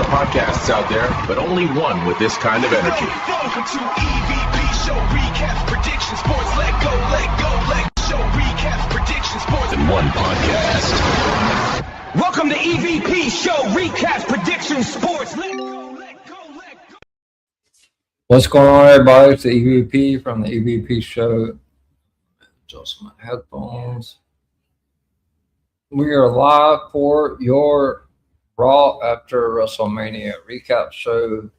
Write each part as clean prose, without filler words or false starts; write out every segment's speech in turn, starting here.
podcasts out there, but only one with this kind of energy. Welcome to EVP Show Recap Prediction Sports. Let go, show recap prediction sports In one podcast. Welcome to EVP Show Recap Prediction Sports. Let go. What's going on, everybody? It's the EVP from the EVP Show. Adjust my headphones. We are live for your Raw after WrestleMania recap show,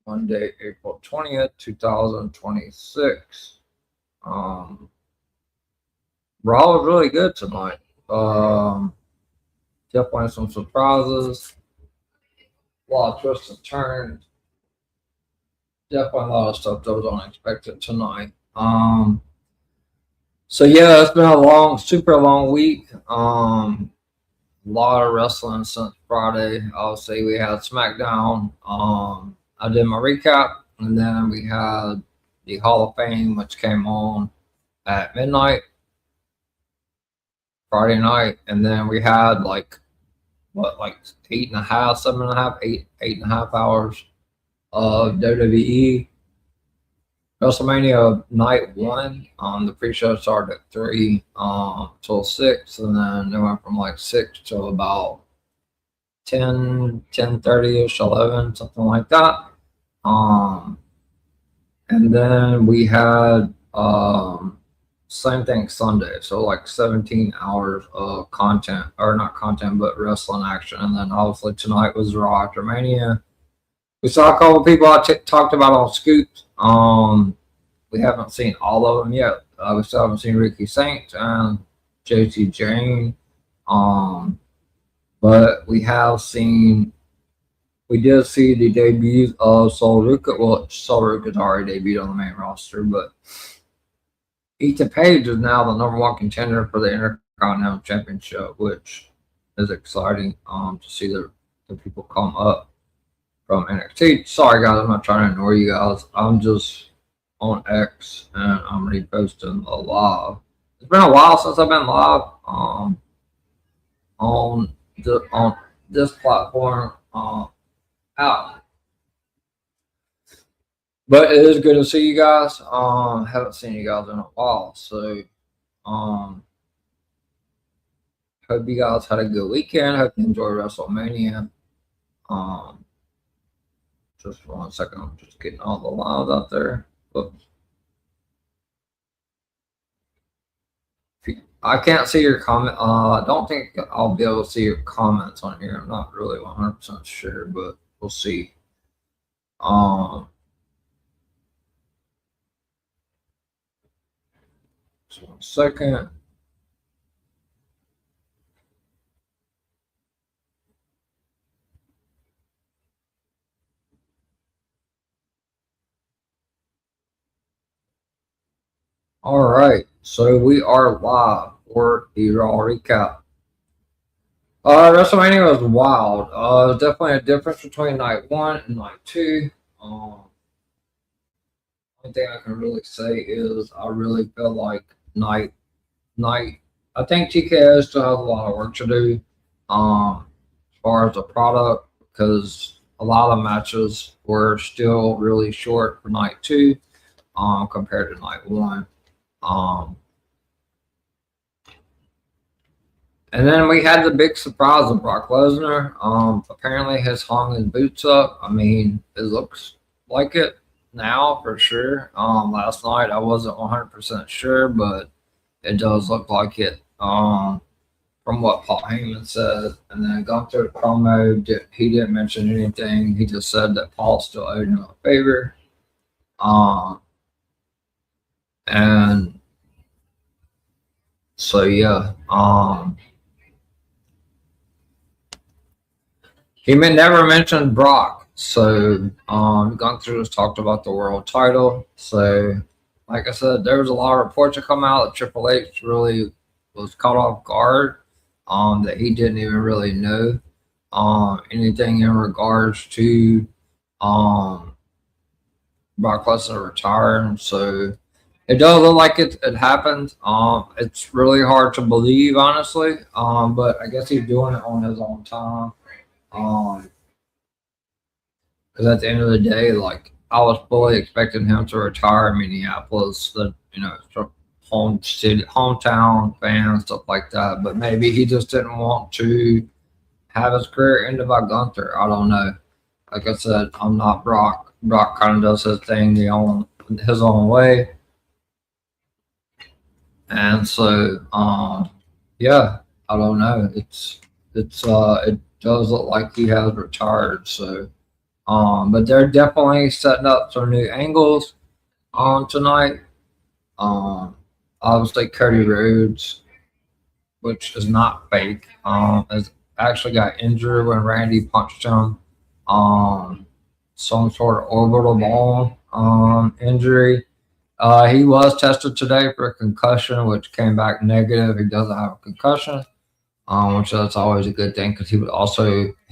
Monday, April 20th, 2026. Raw was really good tonight. Definitely some surprises, a lot of twists and turns. Definitely a lot of stuff that was unexpected tonight. So yeah, it's been a super long week. A lot of wrestling since Friday. Obviously, we had SmackDown. I did my recap, and then we had the Hall of Fame, which came on at midnight Friday night, and then we had like 8.5 hours of WWE. WrestleMania night 1. The pre-show started at 3 till 6, and then it went from like 6 till about 10:30ish, 11, something like that. And then we had same thing Sunday, so like 17 hours of content, or not content, but wrestling action. And then obviously tonight was Raw after Mania. We saw a couple of people I talked about on Scoops. We haven't seen all of them yet. We still haven't seen Ricky Saints and JT Jane. But we did see the debuts of Sol Ruka. Well, Sol Ruka's already debuted on the main roster, but Ethan Page is now the #1 contender for the Intercontinental Championship, which is exciting to see the people come up from NXT. Sorry guys, I'm not trying to ignore you guys. I'm just on X and I'm reposting a live. It's been a while since I've been live on this platform out. But it is good to see you guys. Haven't seen you guys in a while, so hope you guys had a good weekend. Hope you enjoyed WrestleMania. Just 1 second, I'm just getting all the lives out there. Oops. I can't see your comment. I don't think I'll be able to see your comments on here. I'm not really 100% sure, but we'll see. Just 1 second. All right, so we are live for the Raw recap. WrestleMania was wild. There's definitely a difference between night 1 and night 2. One thing I can really say is I really feel like night. I think TKO still has a lot of work to do as far as the product, because a lot of matches were still really short for night 2 compared to night 1. And then we had the big surprise of Brock Lesnar. Apparently has hung his boots up. I mean, it looks like it now for sure. Last night I wasn't 100% sure, but it does look like it. From what Paul Heyman said, and then gone through the promo, he didn't mention anything. He just said that Paul still owed him a favor. And so yeah, he never mentioned Brock. So gone through this, talked about the world title. So like I said, there was a lot of reports that come out that Triple H really was caught off guard, that he didn't even really know anything in regards to Brock Lesnar retiring. So it does look like it happened. It's really hard to believe, honestly. But I guess he's doing it on his own time. Because at the end of the day, like I was fully expecting him to retire in Minneapolis, from home city, hometown fans, stuff like that. But maybe he just didn't want to have his career ended by Gunther. I don't know. Like I said, I'm not Brock. Brock kind of does his thing his own way, and so yeah, I don't know. It does look like he has retired. So but they're definitely setting up some new angles tonight. Obviously Cody Rhodes, which is not fake, has actually got injured when Randy punched him. Some sort of orbital bone injury. He was tested today for a concussion, which came back negative. He doesn't have a concussion, which that's always a good thing because he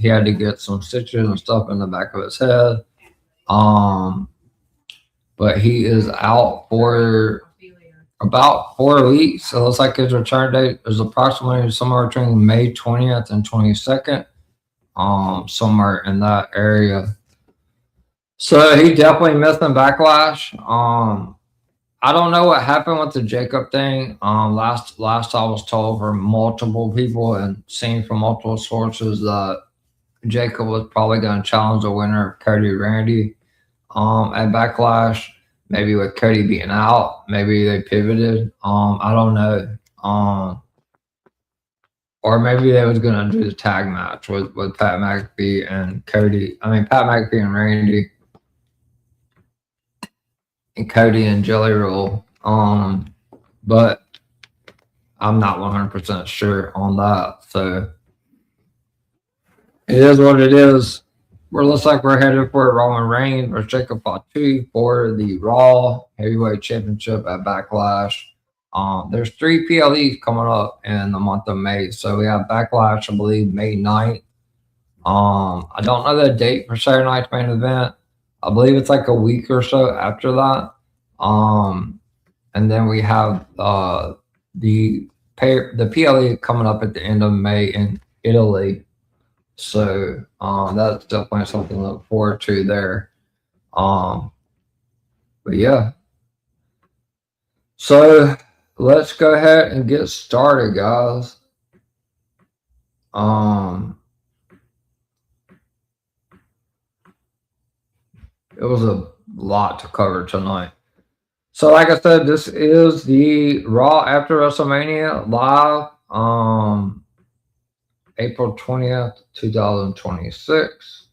had to get some stitches and stuff in the back of his head. But he is out for about 4 weeks. So it looks like his return date is approximately somewhere between May 20th and 22nd, somewhere in that area. So he definitely missing Backlash. I don't know what happened with the Jacob thing. Last I was told from multiple people and seen from multiple sources that Jacob was probably going to challenge the winner of Cody Randy at Backlash. Maybe with Cody being out, maybe they pivoted. I don't know. Or maybe they was going to do the tag match with Pat McAfee and Cody. I mean, Pat McAfee and Randy. And Cody and Jelly Roll. But I'm not 100% sure on that. So it is what it is. Looks like we're headed for Roman Reigns versus Jacob Fatu for the Raw Heavyweight Championship at Backlash. There's 3 PLEs coming up in the month of May. So we have Backlash, I believe, May 9th. I don't know the date for Saturday night's main event. I believe it's like a week or so after that. And then we have the PLE coming up at the end of May in Italy. So that's definitely something to look forward to there. But yeah. So let's go ahead and get started, guys. It was a lot to cover tonight. So like I said, this is the Raw after WrestleMania live, April 20th, 2026.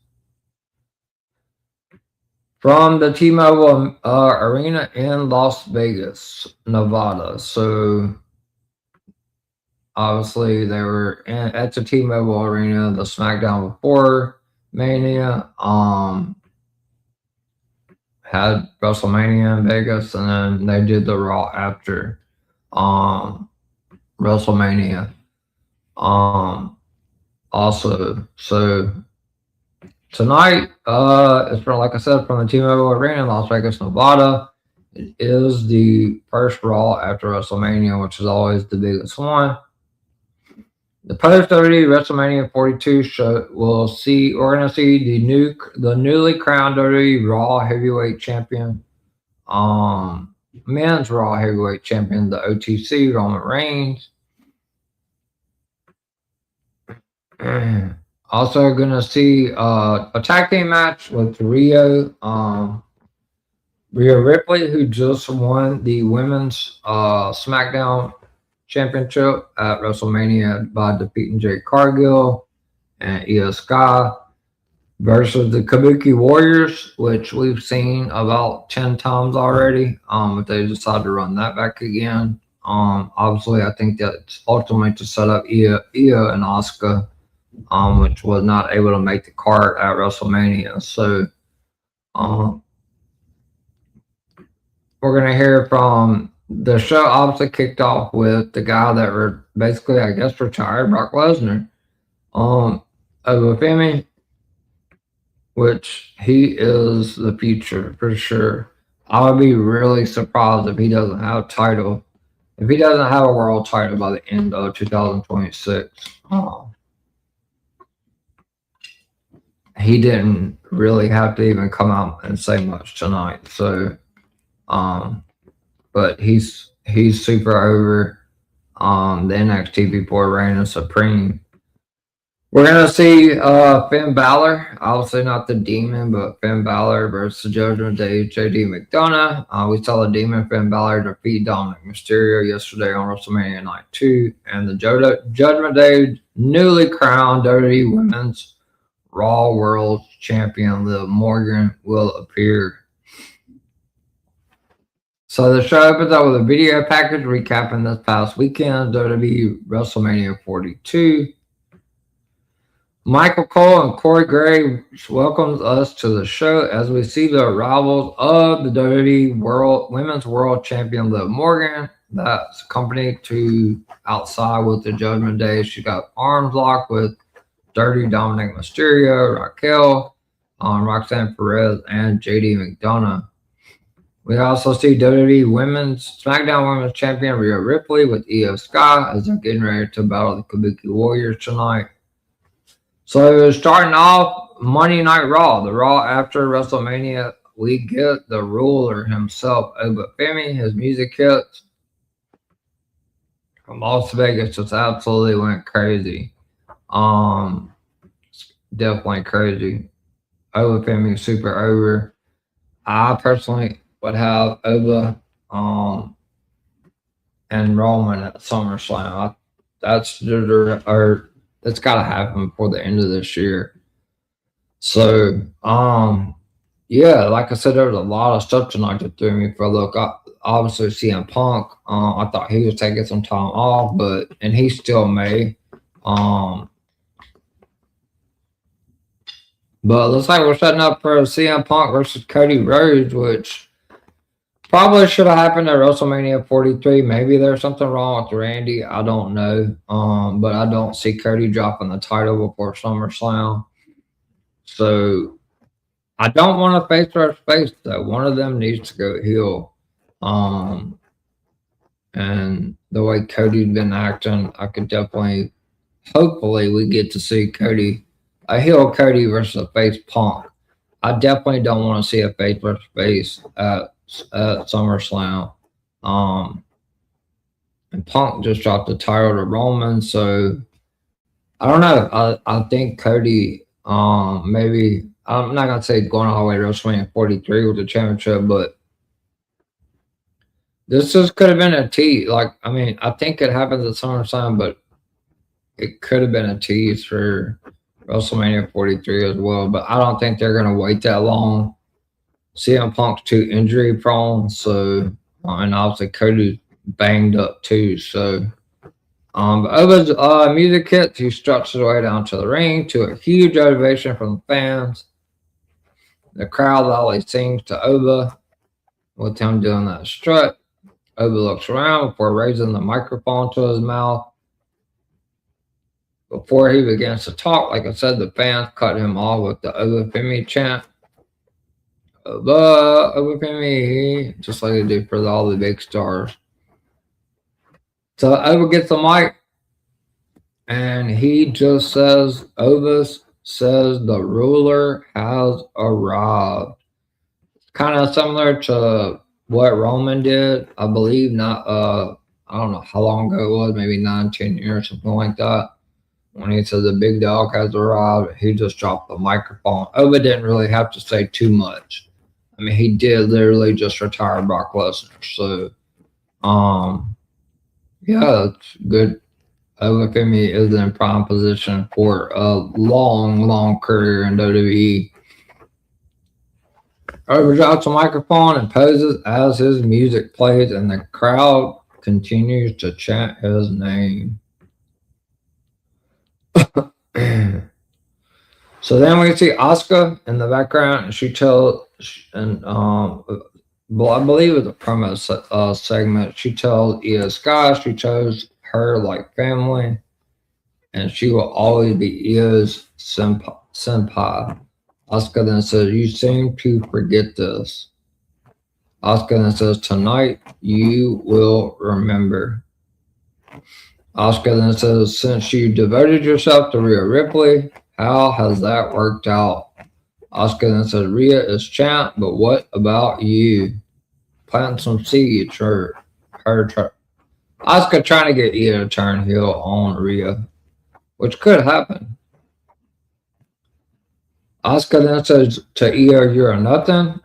From the T-Mobile Arena in Las Vegas, Nevada. So obviously they were at the T-Mobile Arena, the SmackDown before Mania. Had WrestleMania in Vegas, and then they did the Raw after WrestleMania. Also, so tonight, it's from, like I said, from the T-Mobile Arena in Las Vegas, Nevada. It is the first Raw after WrestleMania, which is always the biggest one. The post-WWE WrestleMania 42 show we're going to see the newly crowned WWE Raw Heavyweight Champion, Men's Raw Heavyweight Champion, the OTC, Roman Reigns. Also going to see a tag team match with Rhea Ripley, who just won the Women's SmackDown Championship at WrestleMania by defeating Jade Cargill and Io Sky, versus the Kabuki Warriors, which we've seen about 10 times already. But they decided to run that back again. Obviously, I think that's ultimately to set up Io and Asuka, which was not able to make the card at WrestleMania. So we're going to hear from the show. Obviously kicked off with the guy that basically, I guess, retired, Brock Lesnar, over Femi, which he is the future for sure. I would be really surprised if he doesn't have a title, if he doesn't have a world title by the end of 2026. he didn't really have to even come out and say much tonight. So, but he's super over. The NXT people are reigning supreme. We're gonna see Finn Balor, obviously not the Demon, but Finn Balor versus Judgment Day, JD McDonough. We saw the Demon Finn Balor defeat Dominic Mysterio yesterday on WrestleMania Night 2, and the Judgment Day newly crowned WWE Women's Raw World Champion Liv Morgan will appear. So the show opens up with a video package recapping this past weekend WWE WrestleMania 42. Michael Cole and Corey Graves welcomes us to the show as we see the arrivals of the WWE Women's World Champion Liv Morgan. That's accompanied to outside with the Judgment Day. She got arms locked with Dirty Dominic Mysterio, Raquel, Roxanne Perez, and JD McDonough. We also see WWE SmackDown Women's Champion Rhea Ripley with Io Sky as they're getting ready to battle the Kabuki Warriors tonight. So starting off Monday Night Raw, the Raw after WrestleMania, we get the ruler himself, Obafemi. His music hits from Las Vegas, just absolutely went crazy. Definitely crazy. Obafemi super over. I personally would have Oba and Roman at SummerSlam. That's got to happen before the end of this year. So, yeah, like I said, there was a lot of stuff tonight that threw me for a look. Obviously, CM Punk, I thought he was taking some time off, and he still may. But it looks like we're setting up for CM Punk versus Cody Rhodes, which probably should have happened at WrestleMania 43. Maybe there's something wrong with Randy. I don't know. But I don't see Cody dropping the title before SummerSlam. So I don't want to face versus face, though. One of them needs to go heel. And the way Cody's been acting, I could definitely, hopefully, we get to see a heel Cody versus a face Punk. I definitely don't want to see a face versus face at SummerSlam. And Punk just dropped the title to Roman, so I don't know. I think Cody, maybe, I'm not gonna say going all the way to WrestleMania 43 with the championship, but this just could have been a tease. I think it happens at SummerSlam, but it could have been a tease for WrestleMania 43 as well. But I don't think they're gonna wait that long. CM Punk's too injury prone, so and obviously Cody's banged up too. So, Oba's music hits. He struts his way down to the ring to a huge ovation from the fans. The crowd always sings to Oba with him doing that strut. Oba looks around before raising the microphone to his mouth. Before he begins to talk, like I said, the fans cut him off with the Obafemi chant. Obafemi, just like they do for all the big stars. So Oba gets the mic, and he just says, Oba says the ruler has arrived. Kind of similar to what Roman did, I believe. I don't know how long ago it was, maybe 9-10 years, something like that. When he said the big dog has arrived, he just dropped the microphone. Oba didn't really have to say too much. I mean, he did literally just retire Brock Lesnar. So, yeah, that's good. Obafemi is in prime position for a long, long career in WWE. Oba drops the microphone and poses as his music plays, and the crowd continues to chant his name. So then we see Asuka in the background, and she tells, and I believe it's a promo segment. She tells Io Sky she chose her like family, and she will always be Io's senpai. Asuka then says, "You seem to forget this." Asuka then says, "Tonight you will remember." Asuka then says, "Since you devoted yourself to Rhea Ripley, how has that worked out?" Asuka then says, Rhea is champ, but what about you? Planting some seeds for her. Asuka trying to get Io to turn heel on Rhea, which could happen. Asuka then says to Io, you're a nothing.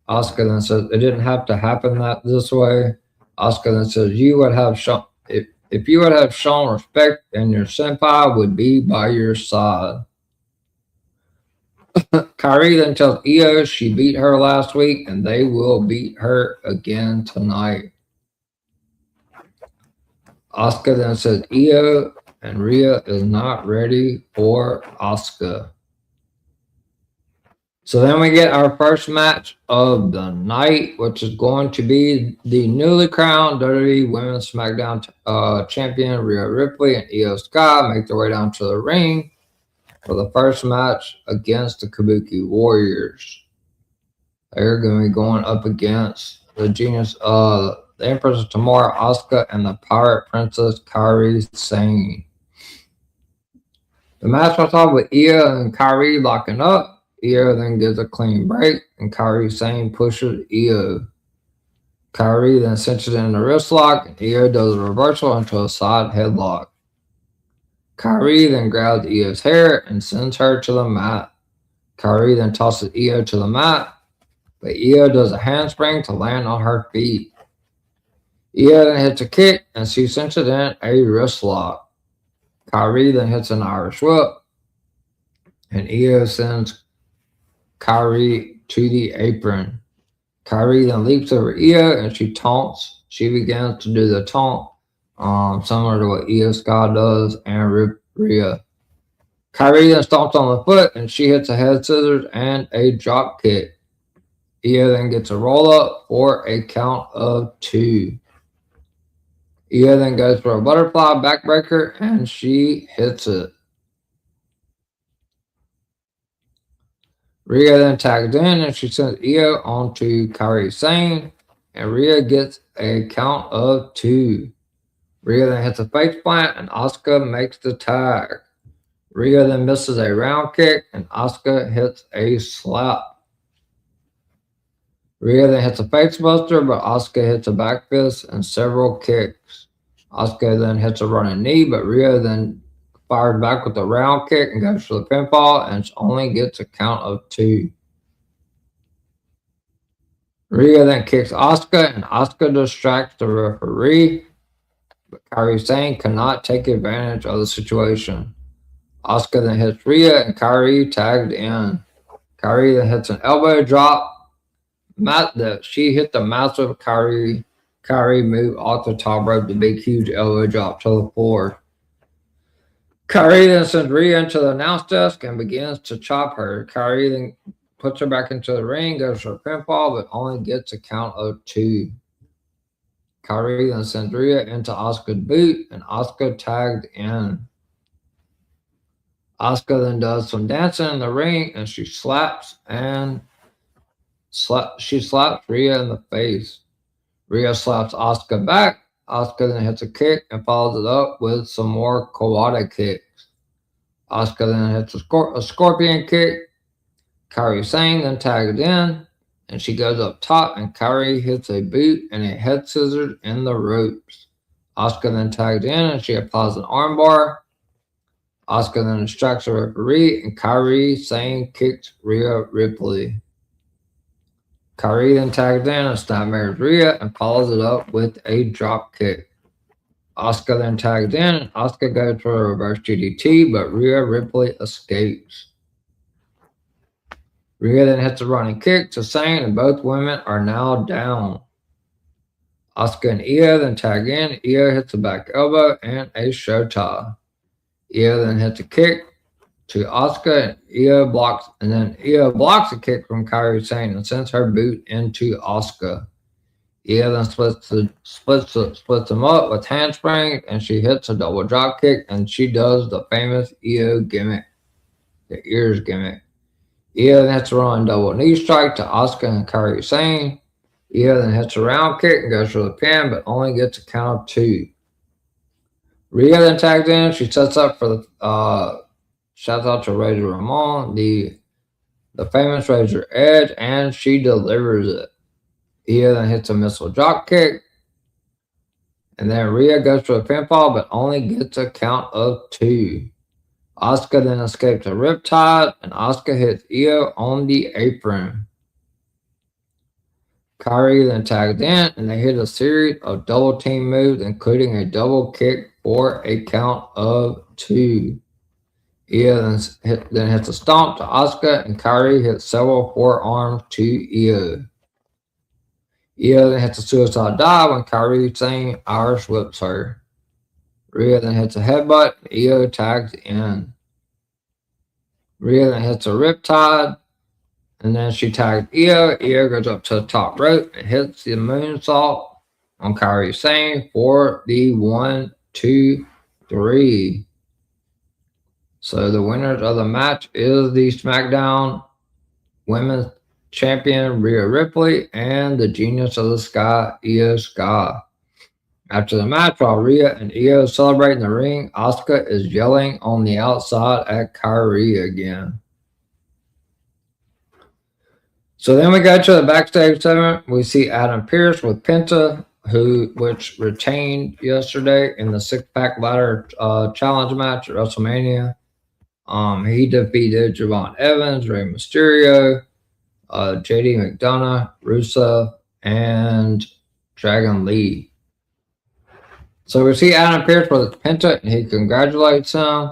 Asuka then says, it didn't have to happen this way. Asuka then says, you would have shown, if you would have shown respect, then your senpai would be by your side. Kairi then tells Io she beat her last week and they will beat her again tonight. Asuka then says Io and Rhea is not ready for Asuka. So then we get our first match of the night, which is going to be the newly crowned WWE Women's SmackDown champion Rhea Ripley and Io Sky make their way down to the ring for the first match against the Kabuki Warriors. They're going to be going up against the Genius, the Empress of Tomorrow, Asuka, and the Pirate Princess Kairi Sane. The match starts off with Io and Kairi locking up. Io then gives a clean break, and Kairi Sane pushes Io. Kairi then cinches in the wrist lock, and Io does a reversal into a side headlock. Kairi then grabs Io's hair and sends her to the mat. Kairi then tosses Io to the mat, but Io does a handspring to land on her feet. Io then hits a kick, and she cinches in a wrist lock. Kairi then hits an Irish whip, and Io sends Kairi to the apron. Kairi then leaps over Io, and she taunts. She begins to do the taunt, similar to what Io Sky does and Rhea. Kairi then stomps on the foot, and she hits a head scissors and a drop kick. Io then gets a roll up for a count of 2. Io then goes for a butterfly backbreaker, and she hits it. Rhea then tags in, and she sends Io onto Kairi Sane, and Rhea gets a count of 2. Rhea then hits a face plant, and Asuka makes the tag. Rhea then misses a round kick, and Asuka hits a slap. Rhea then hits a face buster, but Asuka hits a back fist and several kicks. Asuka then hits a running knee, but Rhea then fires back with a round kick and goes for the pinfall, and only gets a count of 2. Rhea then kicks Asuka, and Asuka distracts the referee, but Kairi Sane cannot take advantage of the situation. Asuka then hits Rhea, and Kairi tagged in. Kairi then hits an elbow drop. She hit the massive Kairi move off the top rope, the big huge elbow drop to the floor. Kairi then sends Rhea into the announce desk and begins to chop her. Kairi then puts her back into the ring, goes for a pinfall, but only gets a count of 2. Kairi then sends Rhea into Asuka's boot, and Asuka tagged in. Asuka then does some dancing in the ring, and she slaps Rhea in the face. Rhea slaps Asuka back. Asuka then hits a kick and follows it up with some more Kawada kicks. Asuka then hits a scorpion kick. Kairi Sane then tagged in, and she goes up top, and Kairi hits a boot and a head scissors in the ropes. Asuka then tagged in, and she applies an armbar. Asuka then distracts the referee, and Kairi Sane kicks Rhea Ripley. Kairi then tags in and snapmares Rhea and follows it up with a drop kick. Asuka then tags in, and Asuka goes for a reverse DDT, but Rhea Ripley escapes. Rhea then hits a running kick to Sane, and both women are now down. Asuka and Io then tag in. Io hits a back elbow and a show tie. Io then hits a kick to Asuka, and Io blocks a kick from Kairi Sane and sends her boot into Asuka. Io then splits them up with handsprings, and she hits a double drop kick, and she does the famous Io gimmick, the ears gimmick. Io then hits a running double knee strike to Asuka and Kairi Sane. Io then hits a round kick and goes for the pin, but only gets a count of 2. Rhea then tags in. She sets up for the shout out to Razor Ramon, the the famous Razor Edge, and she delivers it. Io then hits a missile drop kick. And then Rhea goes for a pinfall, but only gets a count of 2. Asuka then escapes a riptide, and Asuka hits Io on the apron. Kairi then tags in, and they hit a series of double team moves, including a double kick for a count of 2. Io then hits a stomp to Asuka, and Kairi hits several forearms to Io. Io then hits a suicide dive when Kairi Sane Irish whips her. Rhea then hits a headbutt, and Io tags in. Rhea then hits a riptide, and then she tags Io. Io goes up to the top rope and hits the moonsault on Kairi Sane for the 1, 2, 3. So the winners of the match is the SmackDown Women's Champion Rhea Ripley and the Genius of the Sky, Io Sky. After the match, while Rhea and Io celebrate in the ring, Asuka is yelling on the outside at Kairi again. So then we go to the backstage segment. We see Adam Pearce with Penta, which retained yesterday in the 6-pack ladder challenge match at WrestleMania. He defeated Javon Evans, Rey Mysterio, JD McDonough, Rusev, and Dragon Lee. So we see Adam Pearce with Penta, and he congratulates him.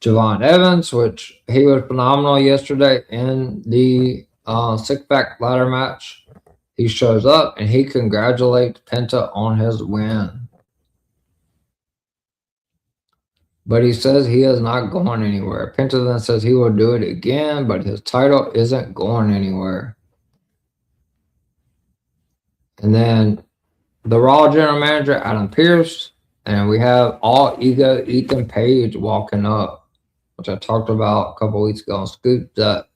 Javon Evans, which he was phenomenal yesterday in the 6-pack ladder match. He shows up, and he congratulates Penta on his win. But he says he is not going anywhere. Penta then says he will do it again, but his title isn't going anywhere. And then the Raw General Manager, Adam Pearce, and we have All Ego Ethan Page walking up, which I talked about a couple weeks ago on Scoop, that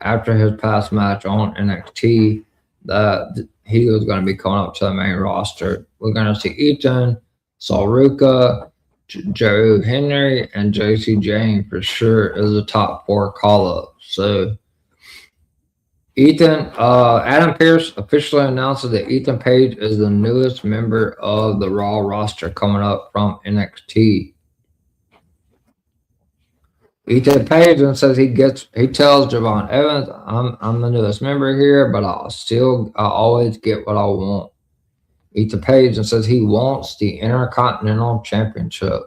after his past match on NXT, that he was going to be coming up to the main roster. We're going to see Ethan, Sol Ruka, Joe Henry, and JC Jane for sure is the top 4 call-ups. So Adam Pearce officially announces that Ethan Page is the newest member of the Raw roster coming up from NXT. Ethan Page then says he tells Javon Evans, I'm the newest member here, but I always get what I want. Ethan Page and says he wants the Intercontinental Championship.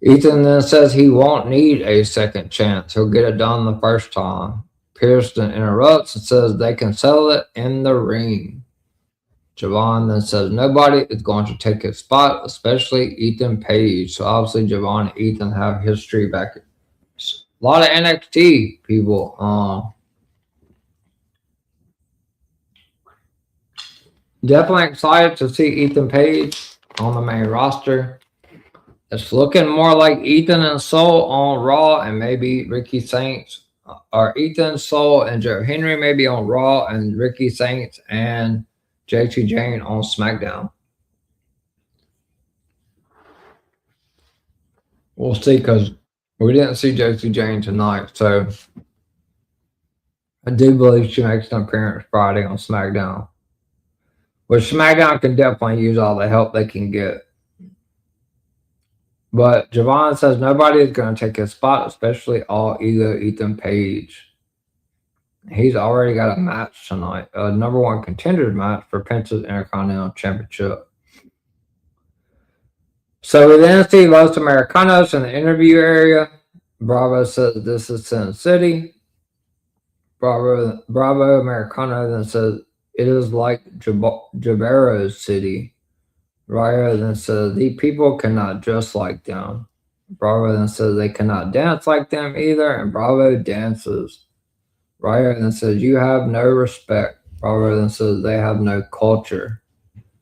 Ethan then says he won't need a second chance. He'll get it done the first time. Pearce then interrupts and says they can settle it in the ring. Javon then says nobody is going to take his spot, especially Ethan Page. So obviously Javon and Ethan have history back. A lot of NXT people. Definitely excited to see Ethan Page on the main roster. It's looking more like Ethan and Sol on Raw, and maybe Ricky Saints, or Ethan, Sol, and Joe Henry maybe on Raw, and Ricky Saints and JT Jane on SmackDown. We'll see, because we didn't see JT Jane tonight, so I do believe she makes an appearance Friday on SmackDown. Which SmackDown can definitely use all the help they can get. But Javon says nobody is going to take his spot, especially All Ego Ethan Page. He's already got a match tonight, a number 1 contenders match for Penta's Intercontinental Championship. So we then see Los Americanos in the interview area. Bravo says this is Sin City. Bravo Americano then says it is like Jabero's city. Ryo then says the people cannot dress like them. Bravo then says they cannot dance like them either, and Bravo dances. Ryo then says you have no respect. Bravo then says they have no culture.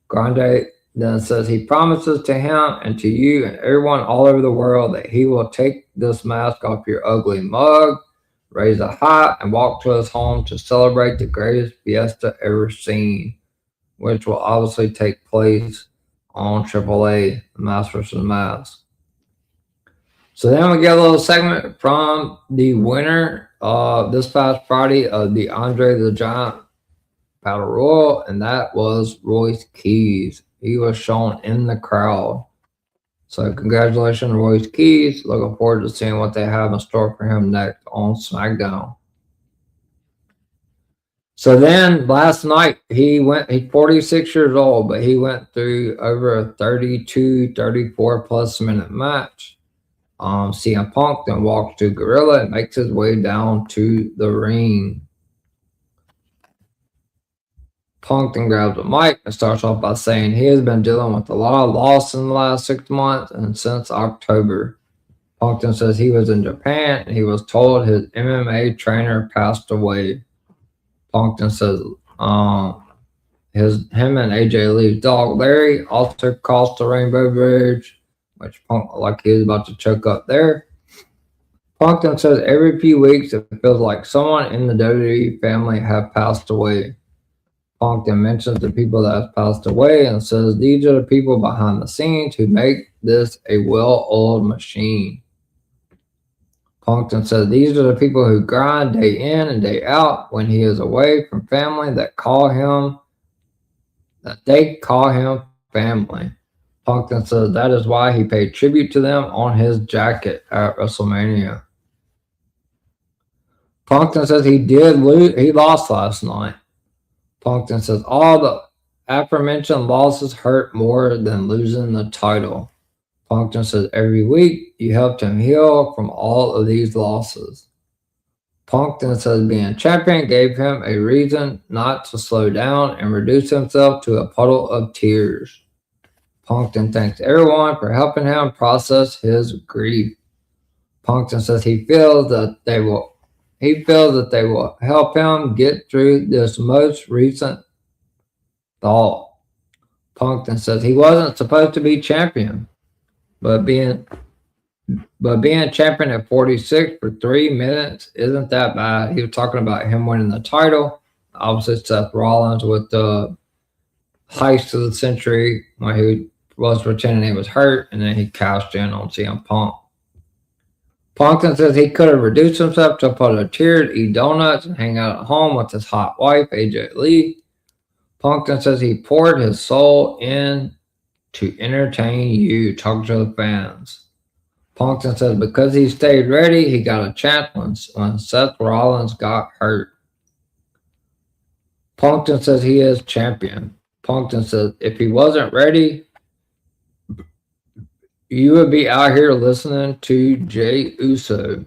Grande then says he promises to him and to you and everyone all over the world that he will take this mask off your ugly mug, raise a hat, and walk to his home to celebrate the greatest fiesta ever seen, which will obviously take place on AAA, the Mask vs. Mask. So then we get a little segment from the winner this past Friday of the Andre the Giant Battle Royal, and that was Royce Keys. He was shown in the crowd. So congratulations, Royce Keys. Looking forward to seeing what they have in store for him next on SmackDown. So then last night he's 46 years old, but he went through over a 34 plus minute match. CM Punk then walks to Gorilla and makes his way down to the ring. Punk then grabs a mic and starts off by saying he has been dealing with a lot of loss in the last 6 months and since October. Punk then says he was in Japan and he was told his MMA trainer passed away. Punk then says him and AJ Lee's dog Larry also crossed the Rainbow Bridge, which Punk looked like he was about to choke up there. Punk then says every few weeks it feels like someone in the WWE family have passed away. Punk then mentions the people that have passed away and says these are the people behind the scenes who make this a well-oiled machine. Punk then says these are the people who grind day in and day out when he is away from family they call him family. Punk then says that is why he paid tribute to them on his jacket at WrestleMania. Punk then says he lost last night. Punk then says all the aforementioned losses hurt more than losing the title. Punk then says every week you helped him heal from all of these losses. Punk then says being champion gave him a reason not to slow down and reduce himself to a puddle of tears. Punk then thanks everyone for helping him process his grief. Punk then says he feels that they will help him get through this most recent thought. Punk then says he wasn't supposed to be champion, but being champion at 46 for 3 minutes isn't that bad. He was talking about him winning the title. Obviously, Seth Rollins with the heist of the century when he was pretending he was hurt, and then he cashed in on CM Punk. Punk then says he could have reduced himself to a puddle of tears, eat donuts, and hang out at home with his hot wife, AJ Lee. Punk then says he poured his soul in to entertain you, talk to the fans. Punk then says because he stayed ready, he got a chance when Seth Rollins got hurt. Punk then says he is champion. Punk then says if he wasn't ready, you would be out here listening to Jey Uso.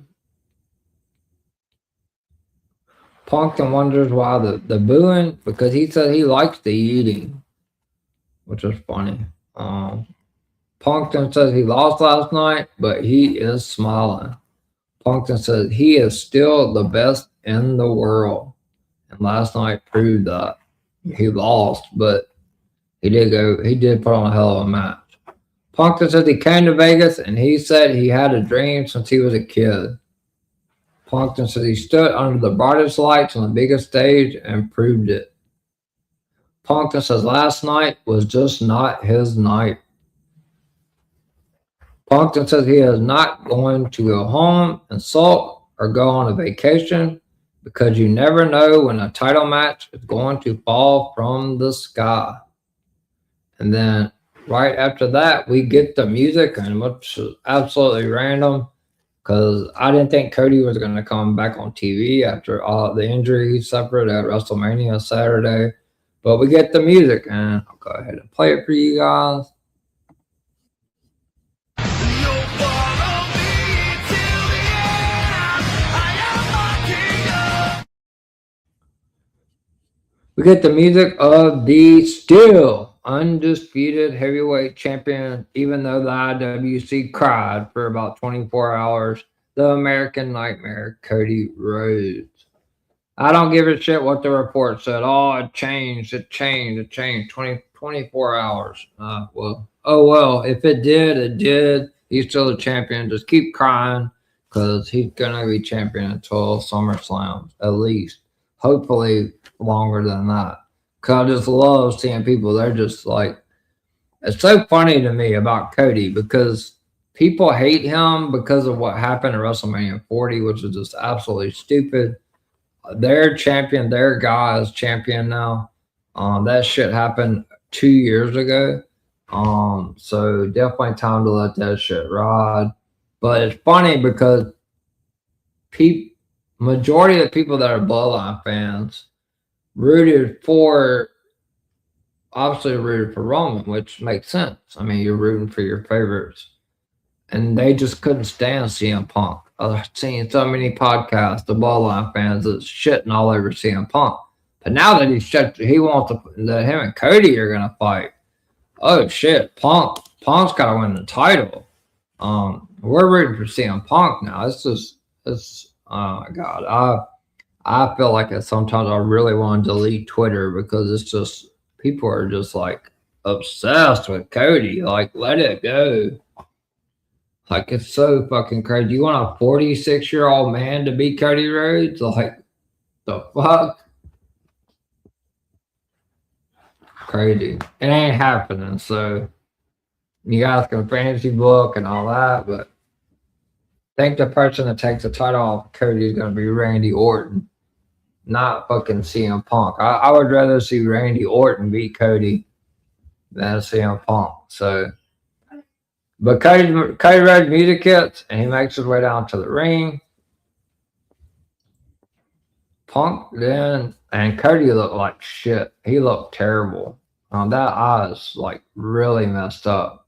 Punk then wonders why the booing, because he said he likes the eating, which is funny. Punk then says he lost last night, but he is smiling. Punk then says he is still the best in the world. And last night proved that. He lost, but he did put on a hell of a match. Punk then says he came to Vegas and he said he had a dream since he was a kid. Punk then says he stood under the brightest lights on the biggest stage and proved it. Punk then says last night was just not his night. Punk then says he is not going to go home and sulk or go on a vacation because you never know when a title match is going to fall from the sky. And then right after that, we get the music, and which is absolutely random because I didn't think Cody was going to come back on TV after all the injury he suffered at WrestleMania Saturday. But we get the music, and I'll go ahead and play it for you guys. We get the music of the still undisputed heavyweight champion, even though the IWC cried for about 24 hours, the American Nightmare, Cody Rhodes. I don't give a shit what the report said. Oh, it changed 24 hours. Well, if it did, it did. He's still the champion. Just keep crying because he's going to be champion until SummerSlam, at least. Hopefully longer than that. Because I just love seeing people. They're just like, it's so funny to me about Cody because people hate him because of what happened at WrestleMania 40, which is just absolutely stupid. Their champion, their guy is champion now. That shit happened 2 years ago. So definitely time to let that shit ride. But it's funny because majority of the people that are Bloodline fans obviously rooted for Roman, which makes sense. I mean, you're rooting for your favorites. And they just couldn't stand CM Punk. I've seen so many podcasts, the Bloodline fans, that's shitting all over CM Punk. But now that he wants that him and Cody are gonna fight. Oh shit, Punk's gotta win the title. We're rooting for CM Punk now. It's oh my god. I feel like sometimes I really want to delete Twitter because it's just people are just like obsessed with Cody. Like, let it go. Like, it's so fucking crazy. You want a 46-year-old man to beat Cody Rhodes? Like, the fuck? Crazy. It ain't happening. So, you guys can fantasy book and all that, but I think the person that takes the title off Cody is going to be Randy Orton, not fucking CM Punk. I would rather see Randy Orton beat Cody than CM Punk. So, but Cody Rhodes music hits, and he makes his way down to the ring. Punk then, and Cody looked like shit. He looked terrible. That eye is like really messed up.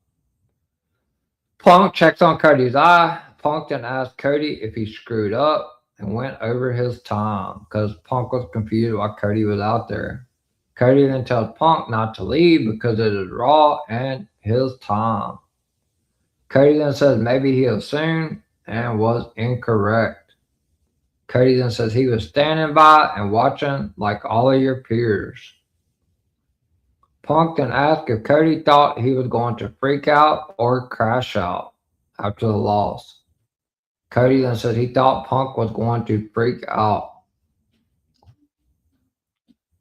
Punk checks on Cody's eye. Punk then asked Cody if he screwed up and went over his time because Punk was confused why Cody was out there. Cody then tells Punk not to leave because it is Raw and his time. Cody then says maybe he'll soon and was incorrect. Cody then says he was standing by and watching like all of your peers. Punk then asked if Cody thought he was going to freak out or crash out after the loss. Cody then said he thought Punk was going to freak out.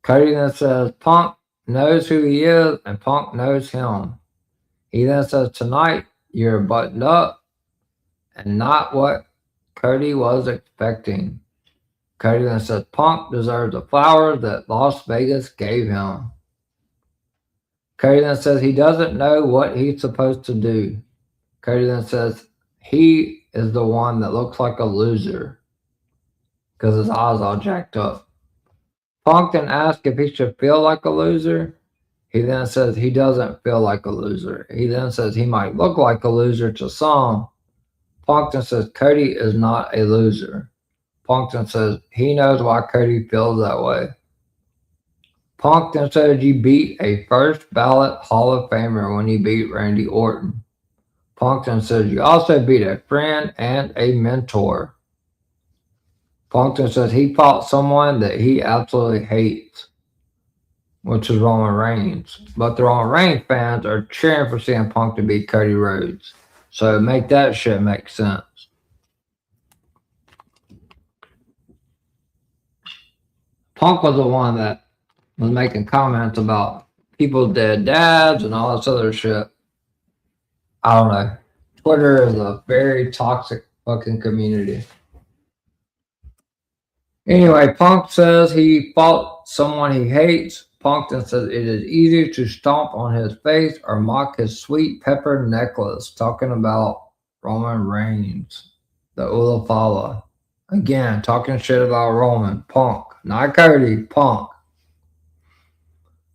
Cody then says Punk knows who he is and Punk knows him. He then says tonight you're buttoned up and not what Cody was expecting. Cody then says Punk deserves the flowers that Las Vegas gave him. Cody then says he doesn't know what he's supposed to do. Cody then says he is the one that looks like a loser because his eyes all jacked up. Punk then asks if he should feel like a loser. He then says he doesn't feel like a loser. He then says he might look like a loser to some. Punk then says Cody is not a loser. Punk then says he knows why Cody feels that way. Punk then said you beat a first ballot Hall of Famer when you beat Randy Orton. Punk then says you also beat a friend and a mentor. Punk then says he fought someone that he absolutely hates, which is Roman Reigns. But the Roman Reigns fans are cheering for CM Punk to beat Cody Rhodes. So make that shit make sense. Punk was the one that was making comments about people's dead dads and all this other shit. I don't know. Twitter is a very toxic fucking community. Anyway, Punk says he fought someone he hates. Punk then says it is easy to stomp on his face or mock his sweet pepper necklace. Talking about Roman Reigns, the Ulafala. Again, talking shit about Roman. Punk. Not Cody. Punk.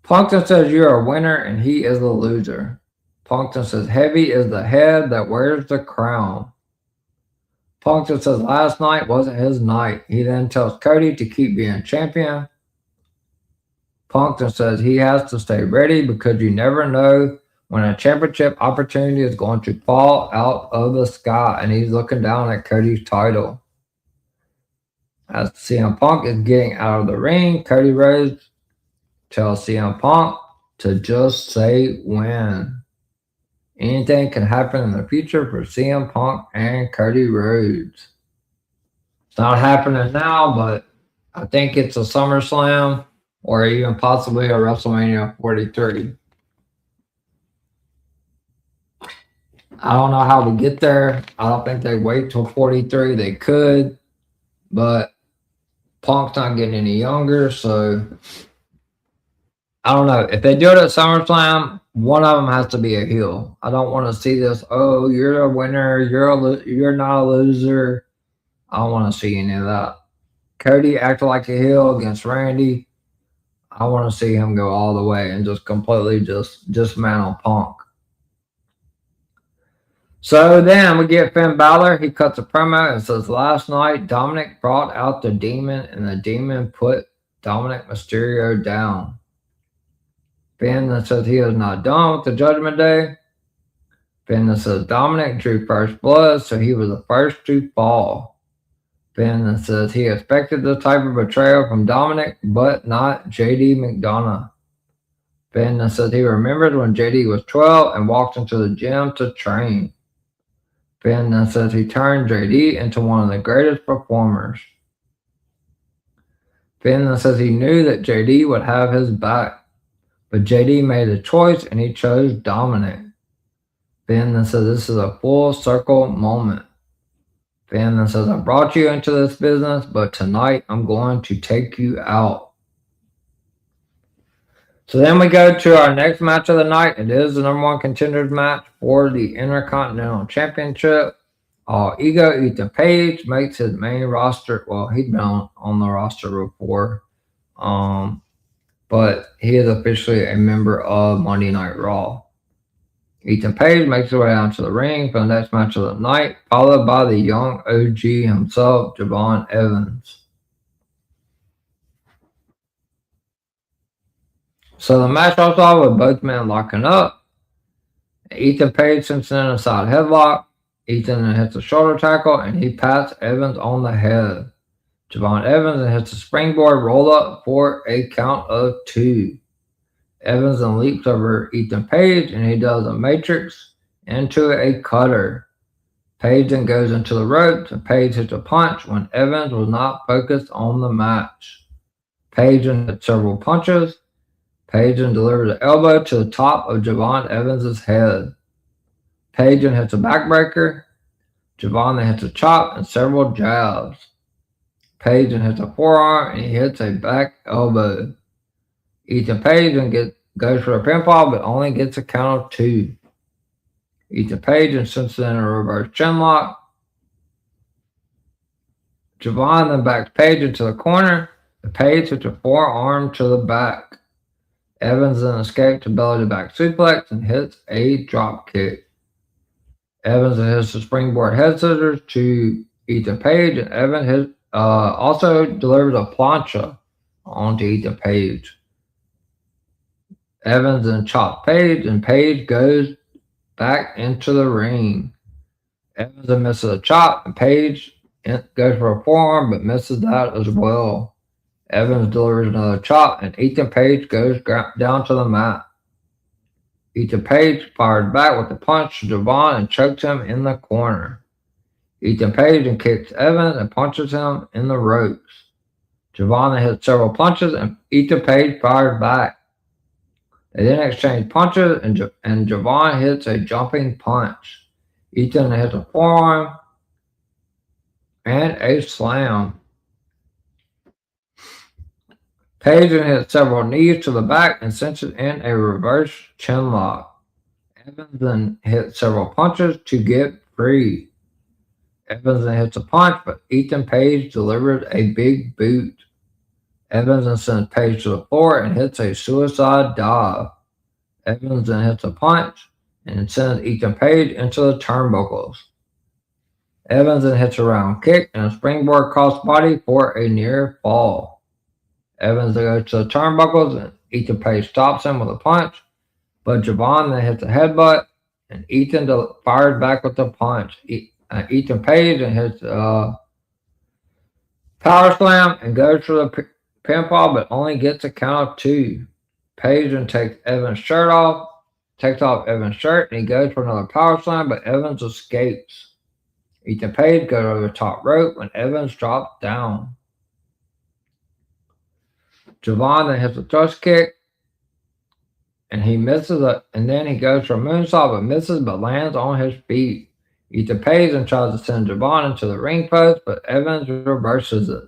Punk then says you're a winner and he is a loser. Punk then says heavy is the head that wears the crown. Punk then says last night wasn't his night. He then tells Cody to keep being champion. Punk then says he has to stay ready because you never know when a championship opportunity is going to fall out of the sky. And he's looking down at Cody's title. As CM Punk is getting out of the ring, Cody Rhodes tells CM Punk to just say when. Anything can happen in the future for CM Punk and Cody Rhodes. It's not happening now, but I think it's a SummerSlam or even possibly a WrestleMania 43. I don't know how to get there. I don't think they wait till 43. They could, but Punk's not getting any younger, so I don't know. If they do it at SummerSlam, one of them has to be a heel. I don't want to see this. Oh, you're a winner. You're not a loser. I don't want to see any of that. Cody acted like a heel against Randy. I want to see him go all the way and just completely just dismantle Punk. So then we get Finn Balor. He cuts a promo and says, last night Dominic brought out the demon and the demon put Dominic Mysterio down. Finn then says he is not done with the Judgment Day. Finn then says Dominic drew first blood, so he was the first to fall. Finn then says he expected this type of betrayal from Dominic, but not JD McDonough. Finn then says he remembered when JD was 12 and walked into the gym to train. Finn then says he turned JD into one of the greatest performers. Finn then says he knew that JD would have his back, but JD made a choice and he chose Dominic. Finn then says this is a full circle moment. Finn then says I brought you into this business, but tonight I'm going to take you out. So then we go to our next match of the night. It is the number one contenders match for the Intercontinental Championship. Ego Ethan Page makes his main roster. Well, he's been on the roster before. But he is officially a member of Monday Night Raw. Ethan Page makes his way down to the ring for the next match of the night, followed by the young OG himself, Javon Evans. So the match starts off with both men locking up. Ethan Page sends in a side headlock. Ethan then hits a shoulder tackle and he pats Evans on the head. Javon Evans then hits a springboard roll up for a count of 2. Evans then leaps over Ethan Page and he does a matrix into a cutter. Page then goes into the ropes and Page hits a punch when Evans was not focused on the match. Page then hits several punches. Page then delivers an elbow to the top of Javon Evans' head. Page then hits a backbreaker. Javon then hits a chop and several jabs. Page then hits a forearm and he hits a back elbow. Ethan Page then goes for a pinfall but only gets a count of 2. Ethan Page then sends in a reverse chinlock. Javon then backs Page into the corner. The Page hits a forearm to the back. Evans then escapes to belly-to-back suplex and hits a drop kick. Evans then hits the springboard head scissors to Ethan Page, and Evans also delivers a plancha onto Ethan Page. Evans then chops Page, and Page goes back into the ring. Evans then misses a chop, and Page goes for a forearm, but misses that as well. Evans delivers another chop, and Ethan Page goes down to the mat. Ethan Page fires back with a punch to Javon and chokes him in the corner. Ethan Page then kicks Evans and punches him in the ropes. Javon then hits several punches, and Ethan Page fires back. They then exchange punches, and Javon hits a jumping punch. Ethan hits a forearm and a slam. Page then hits several knees to the back and cinches in a reverse chinlock. Evans then hits several punches to get free. Evans then hits a punch, but Ethan Page delivers a big boot. Evans then sends Page to the floor and hits a suicide dive. Evans then hits a punch and sends Ethan Page into the turnbuckles. Evans then hits a round kick and a springboard crossbody for a near fall. Evans then goes to the turnbuckles and Ethan Page stops him with a punch, but Javon then hits a headbutt and Ethan fires back with a punch. Ethan Page then hits a power slam and goes for the pinfall, but only gets a count of 2. Page then takes Evans' shirt off, takes off Evans' shirt, and he goes for another power slam, but Evans escapes. Ethan Page goes over the top rope when Evans drops down. Javon then hits a thrust kick, and he misses it, and then he goes for a moonsault but misses, but lands on his feet. Ethan pays and tries to send Javon into the ring post, but Evans reverses it.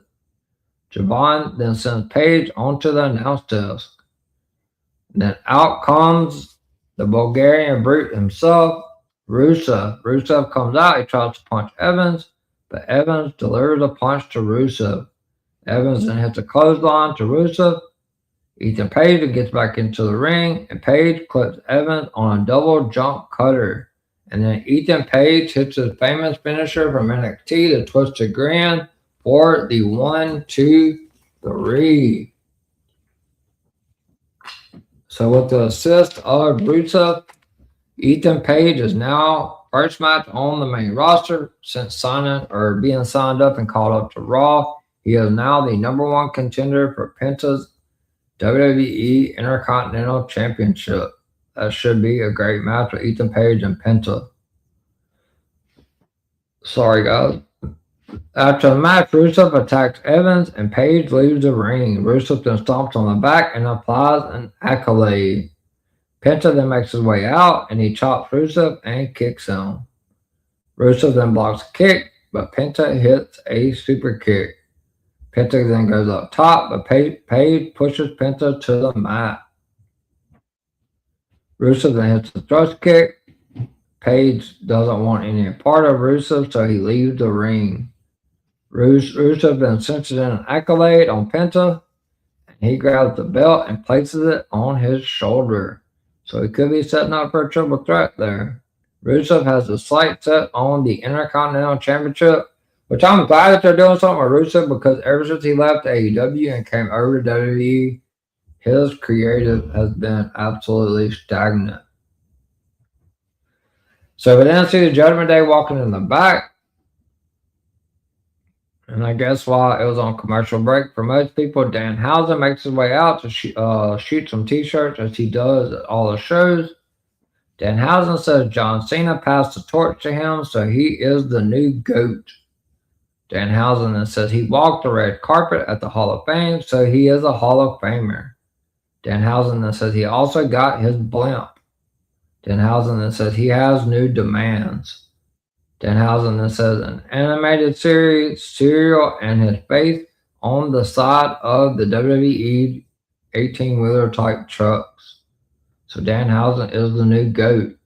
Javon then sends Paige onto the announce desk. Then out comes the Bulgarian brute himself, Rusev. Rusev comes out, he tries to punch Evans, but Evans delivers a punch to Rusev. Evans then hits a clothesline to Rusev. Ethan Page gets back into the ring, and Page clips Evans on a double jump cutter. And then Ethan Page hits his famous finisher from NXT, the Twisted Grand, for the 1, 2, 3. So with the assist of Rusev, Ethan Page is now first match on the main roster since being signed up and called up to Raw. He is now the #1 contender for Penta's WWE Intercontinental Championship. That should be a great match with Ethan Page and Penta. Sorry, guys. After the match, Rusev attacks Evans and Page leaves the ring. Rusev then stomps on the back and applies an accolade. Penta then makes his way out and he chops Rusev and kicks him. Rusev then blocks a kick, but Penta hits a super kick. Penta then goes up top, but Page pushes Penta to the mat. Rusev then hits the thrust kick. Page doesn't want any part of Rusev, so he leaves the ring. Rusev then cinches in an accolade on Penta, and he grabs the belt and places it on his shoulder. So he could be setting up for a triple threat there. Rusev has the sights set on the Intercontinental Championship, which I'm glad that they're doing something with Rusev, because ever since he left AEW and came over to WWE, his creative has been absolutely stagnant. So we then see the Judgment Day walking in the back. And I guess while it was on commercial break for most people, Danhausen makes his way out to shoot some t-shirts, as he does at all the shows. Danhausen says John Cena passed the torch to him, so he is the new GOAT. Danhausen then says he walked the red carpet at the Hall of Fame, so he is a Hall of Famer. Danhausen then says he also got his blimp. Danhausen then says he has new demands. Danhausen then says an animated series, cereal, and his face on the side of the WWE 18-wheeler type trucks. So Danhausen is the new GOAT.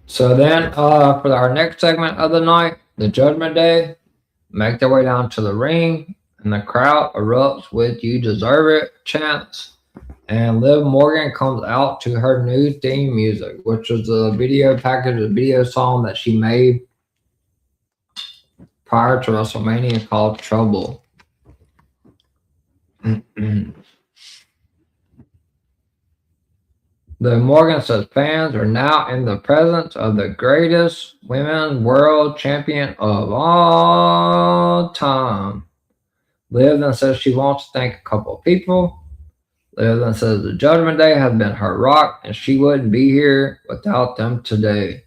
So then for our next segment of the night, the Judgment Day make their way down to the ring, and the crowd erupts with "You Deserve It" chants. And Liv Morgan comes out to her new theme music, which was a video package, a video song that she made prior to WrestleMania called Trouble. Liv Morgan says fans are now in the presence of the greatest women's world champion of all time. Liv then says she wants to thank a couple of people. Liv then says the Judgment Day has been her rock, and she wouldn't be here without them today.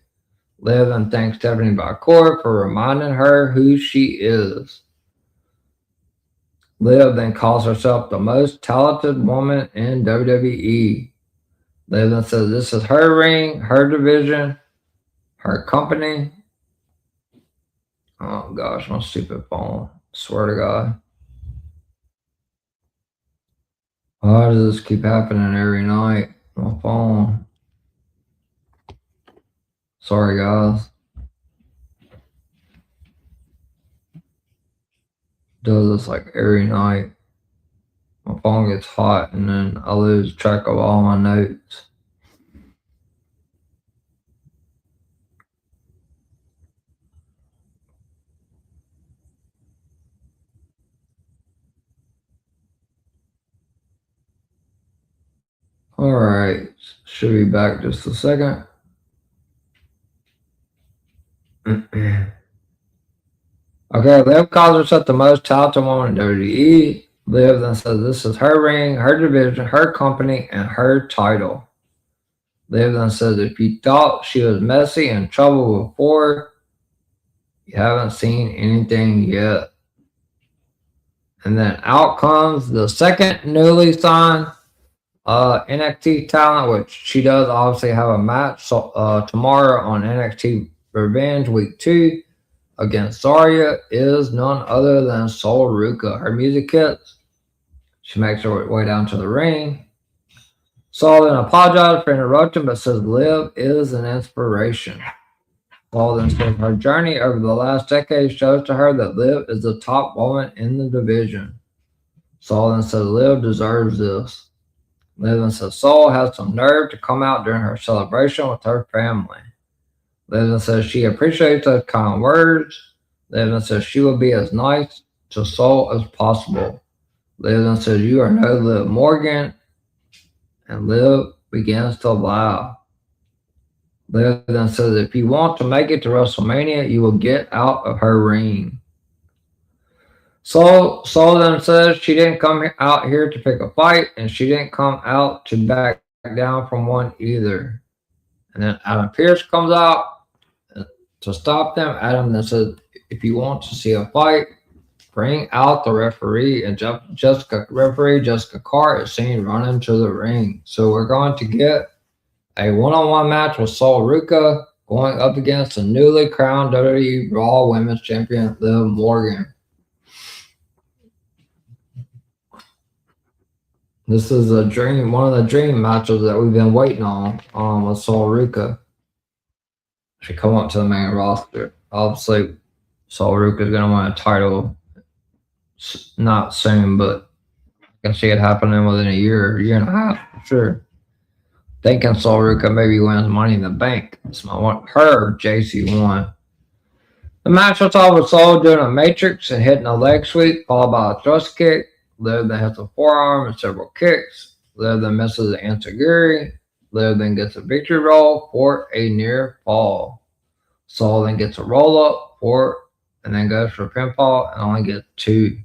Liv then thanks Stephanie Valcourt for reminding her who she is. Liv then calls herself the most talented woman in WWE. Liv then says this is her ring, her division, her company. Oh gosh, my stupid phone. Swear to God. Why does this keep happening every night? My phone. Sorry, guys. Does this like every night. My phone gets hot and then I lose track of all my notes. Alright, should be back just a second. Okay, Liv calls herself the most talented woman in WWE. Liv then says this is her ring, her division, her company, and her title. Liv then says if you thought she was messy and trouble before, you haven't seen anything yet. And then out comes the second newly signed NXT talent, which she does obviously have a match tomorrow on NXT Revenge Week 2 against Zarya, is none other than Sol Ruka. Her music hits. She makes her way down to the ring. Sol then apologizes for interrupting, but says Liv is an inspiration. Sol then says her journey over the last decade shows to her that Liv is the top woman in the division. Sol then says Liv deserves this. Liv then says Sol has some nerve to come out during her celebration with her family. Liv then says she appreciates those kind words. Liv then says she will be as nice to Sol as possible. Liv then says you are no Liv Morgan. And Liv begins to laugh. Liv then says, if you want to make it to WrestleMania, you will get out of her ring. Sol then says she didn't come out here to pick a fight, and she didn't come out to back down from one either. And then Adam Pearce comes out to stop them. Adam then says, if you want to see a fight, bring out the referee. And referee Jessica Carr is seen running to the ring. So we're going to get a one-on-one match with Sol Ruka going up against the newly crowned WWE Raw Women's Champion Liv Morgan. This is one of the dream matches that we've been waiting on with Sol Ruka. She come up to the main roster. Obviously, Sol Ruka is going to win a title. Not soon, but I can see it happening within a year and a half, for sure. Thinking Sol Ruka maybe wins Money in the Bank. So I want her JC1. The match was all with Sol doing a matrix and hitting a leg sweep, followed by a thrust kick. Liv then hits a forearm and several kicks. Liv then misses an enziguri. Liv then gets a victory roll for a near fall. Sol then gets a roll up and then goes for a pinfall and only gets 2.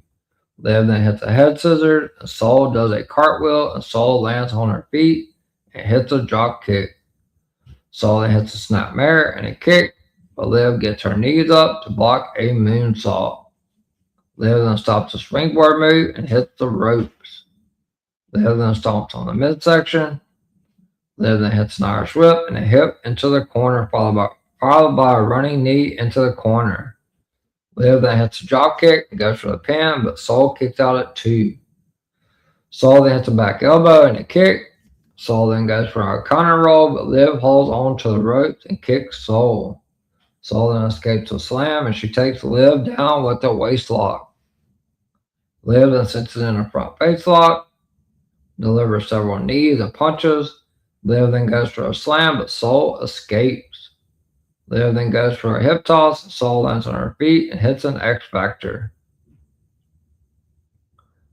Liv then hits a head scissors, and Sol does a cartwheel, and Sol lands on her feet and hits a drop kick. Sol then hits a snap mare and a kick, but Liv gets her knees up to block a moonsault. Liv then stops a springboard move and hits the ropes. Liv then stomps on the midsection. Liv then hits an Irish whip and a hip into the corner, followed by a running knee into the corner. Liv then hits a drop kick and goes for the pin, but Sol kicks out at 2. Sol then hits a back elbow and a kick. Sol then goes for a counter roll, but Liv holds on to the ropes and kicks Sol. Sol then escapes a slam, and she takes Liv down with a waist lock. Liv then sits in a front face lock, delivers several knees and punches. Liv then goes for a slam, but Sol escapes. Liv then goes for a hip toss. Sol lands on her feet and hits an X Factor.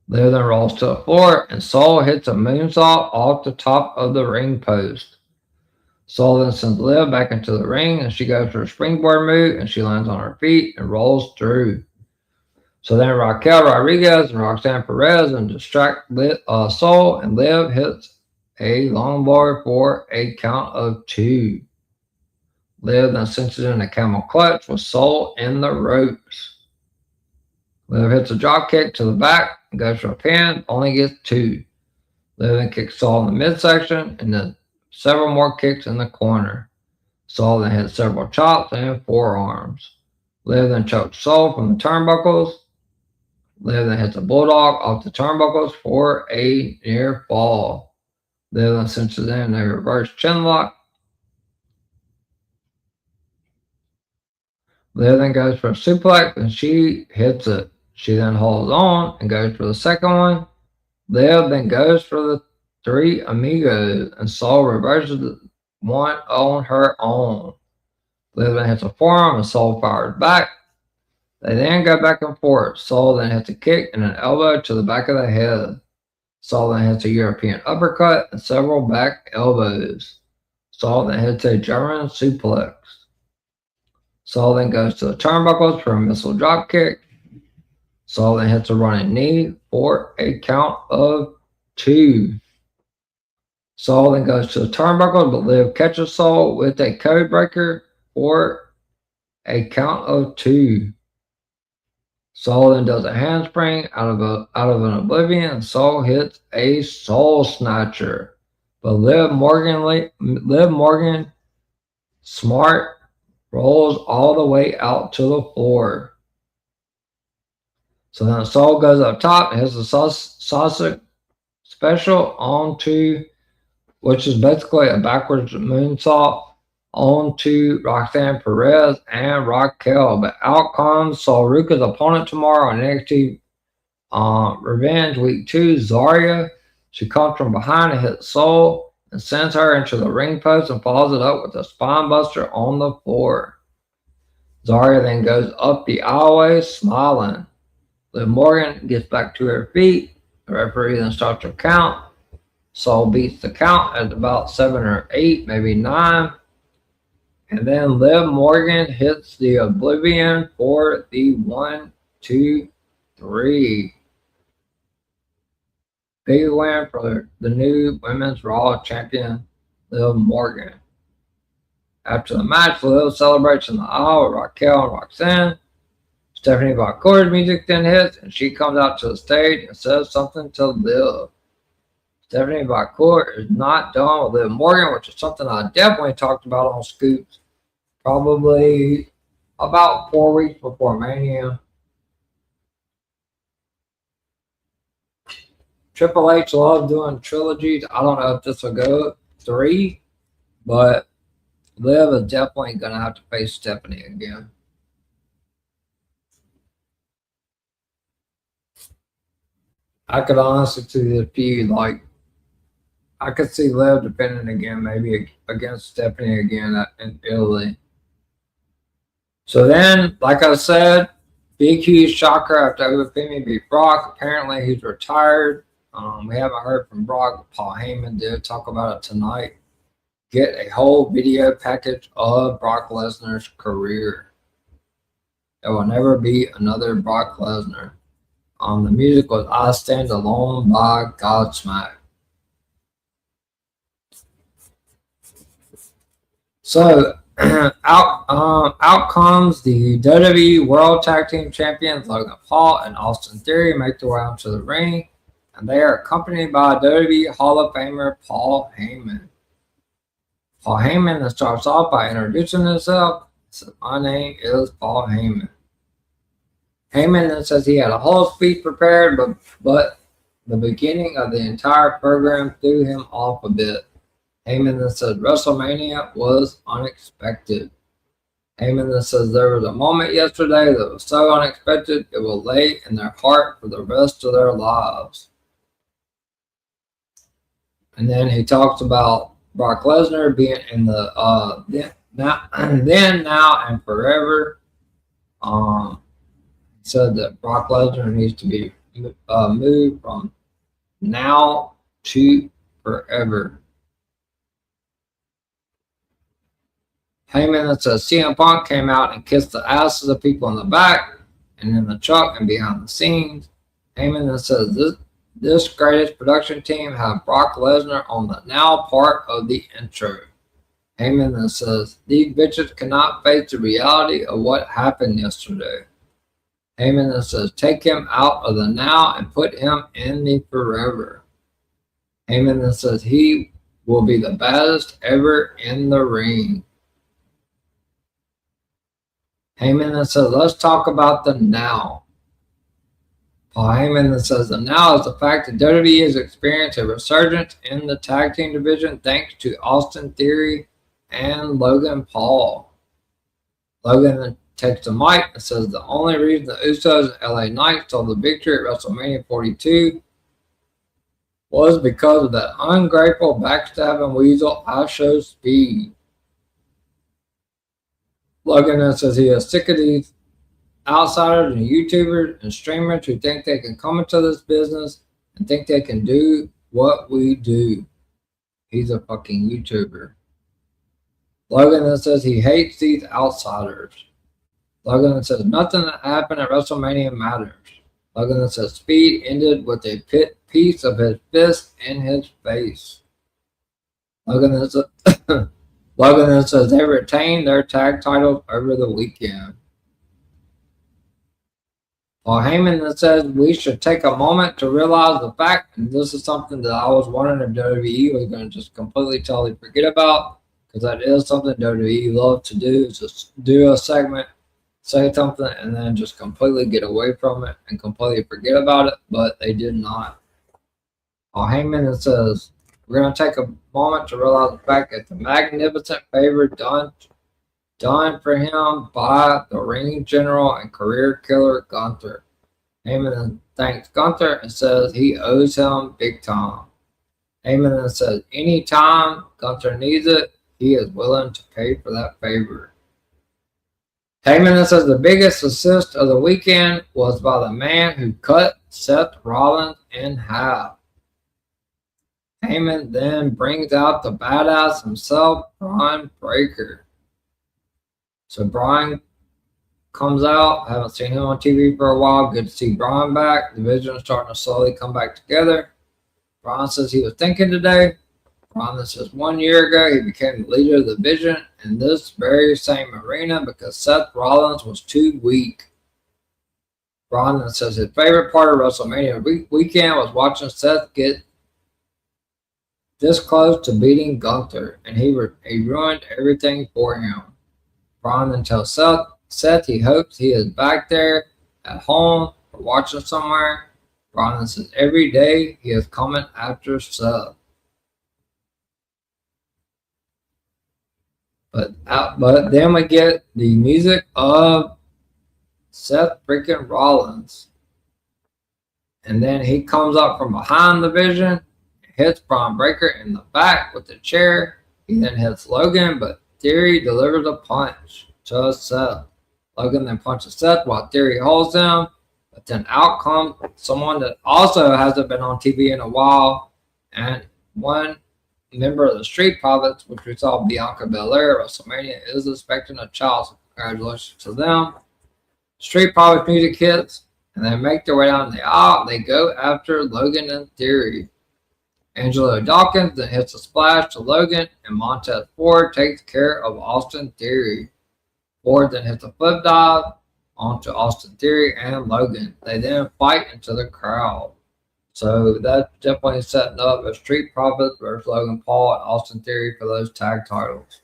Liv then rolls to the floor, and Sol hits a moonsault off the top of the ring post. Sol then sends Liv back into the ring, and she goes for a springboard move, and she lands on her feet and rolls through. So then Raquel Rodriguez and Roxanne Perez and distract Sol, and Liv hits a longboard for a count of 2. Liv then cinches in a camel clutch with Sol in the ropes. Liv hits a drop kick to the back and goes for a pin, only gets 2. Liv then kicks Sol in the midsection and then several more kicks in the corner. Sol then hits several chops and forearms. Liv then chokes Sol from the turnbuckles. Liv then hits a bulldog off the turnbuckles for a near fall. Liv then cinches in a reverse chin lock. Liv then goes for a suplex and she hits it. She then holds on and goes for the second one. Liv then goes for the 3 amigos and Sol reverses one on her own. Liv then hits a forearm and Sol fires back. They then go back and forth. Sol then hits a kick and an elbow to the back of the head. Sol then hits a European uppercut and several back elbows. Sol then hits a German suplex. Sol then goes to the turnbuckles for a missile drop kick. Sol then hits a running knee for a count of 2. Sol then goes to the turnbuckle, but Liv catches Sol with a code breaker for a count of 2. Soul then does a handspring out of an oblivion, and Soul hits a soul snatcher. But Liv Morgan, smart, rolls all the way out to the floor. So then Soul goes up top, hits the sausage special onto, which is basically a backwards moonsault, onto Roxanne Perez and Raquel. But out comes Solruka's opponent tomorrow on NXT Revenge Week 2, Zarya. She comes from behind and hits Soul and sends her into the ring post and follows it up with a spine buster on the floor. Zarya then goes up the aisleway smiling. Liv Morgan gets back to her feet. The referee then starts her count. Soul beats the count at about 7 or 8, maybe 9. And then Liv Morgan hits the Oblivion for the 1, 2, 3. Big win for the new Women's Raw Champion, Liv Morgan. After the match, Liv celebrates in the aisle with Raquel and Roxanne. Stephanie Valcourt's music then hits, and she comes out to the stage and says something to Liv. Stephanie Valcourt is not done with Liv Morgan, which is something I definitely talked about on Scoops probably about 4 weeks before Mania. Triple H loves doing trilogies. I don't know if this will go 3, but Liv is definitely going to have to face Stephanie again. I could honestly see the feud, like, I could see Liv defending again, maybe against Stephanie again in Italy. So then, like I said, big huge shocker after Femi beat Brock. Apparently he's retired. We haven't heard from Brock. Paul Heyman did talk about it tonight. Get a whole video package of Brock Lesnar's career. There will never be another Brock Lesnar. The music was I Stand Alone by Godsmack. So out comes the WWE World Tag Team Champions Logan Paul and Austin Theory make their way onto the ring, and they are accompanied by WWE Hall of Famer Paul Heyman. Paul Heyman then starts off by introducing himself. He says, "My name is Paul Heyman." Heyman then says he had a whole speech prepared, but the beginning of the entire program threw him off a bit. Heyman then says WrestleMania was unexpected. Heyman then says there was a moment yesterday that was so unexpected it will lay in their heart for the rest of their lives. And then he talks about Brock Lesnar being in the then, now, and forever. Said that Brock Lesnar needs to be moved from now to forever. Heyman that says CM Punk came out and kissed the asses of people in the back and in the truck and behind the scenes. Heyman that says this greatest production team have Brock Lesnar on the now part of the intro. Heyman that says these bitches cannot face the reality of what happened yesterday. Heyman that says take him out of the now and put him in the forever. Heyman that says he will be the baddest ever in the ring. Heyman that says let's talk about the now. Paul Heyman that says the now is the fact that WWE has experienced a resurgence in the tag team division thanks to Austin Theory and Logan Paul. Logan then takes the mic and says the only reason the Usos and LA Knight stole the victory at WrestleMania 42 was because of that ungrateful backstabbing weasel I Show Speed. Logan then says he is sick of these outsiders and YouTubers and streamers who think they can come into this business and think they can do what we do. He's a fucking YouTuber. Logan then says he hates these outsiders. Logan then says nothing that happened at WrestleMania matters. Logan then says Speed ended with a piece of his fist in his face. Logan then says they retained their tag titles over the weekend. Well, Heyman then says we should take a moment to realize the fact, and this is something that I was wondering if WWE was going to just completely, totally forget about, because that is something WWE loves to do, is just do a segment, say something, and then just completely get away from it and completely forget about it, but they did not. Well, Heyman then says we're going to take a moment to realize the fact that the magnificent favor done for him by the ring general and career killer Gunther. Heyman then thanks Gunther and says he owes him big time. Heyman then says anytime Gunther needs it, he is willing to pay for that favor. Heyman then says the biggest assist of the weekend was by the man who cut Seth Rollins in half. Heyman then brings out the badass himself, Braun Breaker. So Brian comes out. Haven't seen him on TV for a while. Good to see Brian back. The division is starting to slowly come back together. Brian says he was thinking today. Brian says 1 year ago he became the leader of the division in this very same arena because Seth Rollins was too weak. Brian says his favorite part of WrestleMania weekend was watching Seth get this close to beating Gunther, and he ruined everything for him. Braun then tells Seth he hopes he is back there at home or watching somewhere. Braun says every day he is coming after Seth. But then we get the music of Seth freaking Rollins. And then he comes up from behind the vision, hits Braun Breaker in the back with the chair. He then hits Logan, but Theory delivers a punch to Seth. Logan then punches Seth while Theory holds him, but then out comes someone that also hasn't been on TV in a while, and one member of the Street Profits, which we saw Bianca Belair at WrestleMania, is expecting a child, so congratulations to them. Street Profits music hits, and they make their way down the aisle. They go after Logan and Theory. Angelo Dawkins then hits a splash to Logan, and Montez Ford takes care of Austin Theory. Ford then hits a flip dive onto Austin Theory and Logan. They then fight into the crowd. So that's definitely setting up a Street Profits versus Logan Paul and Austin Theory for those tag titles.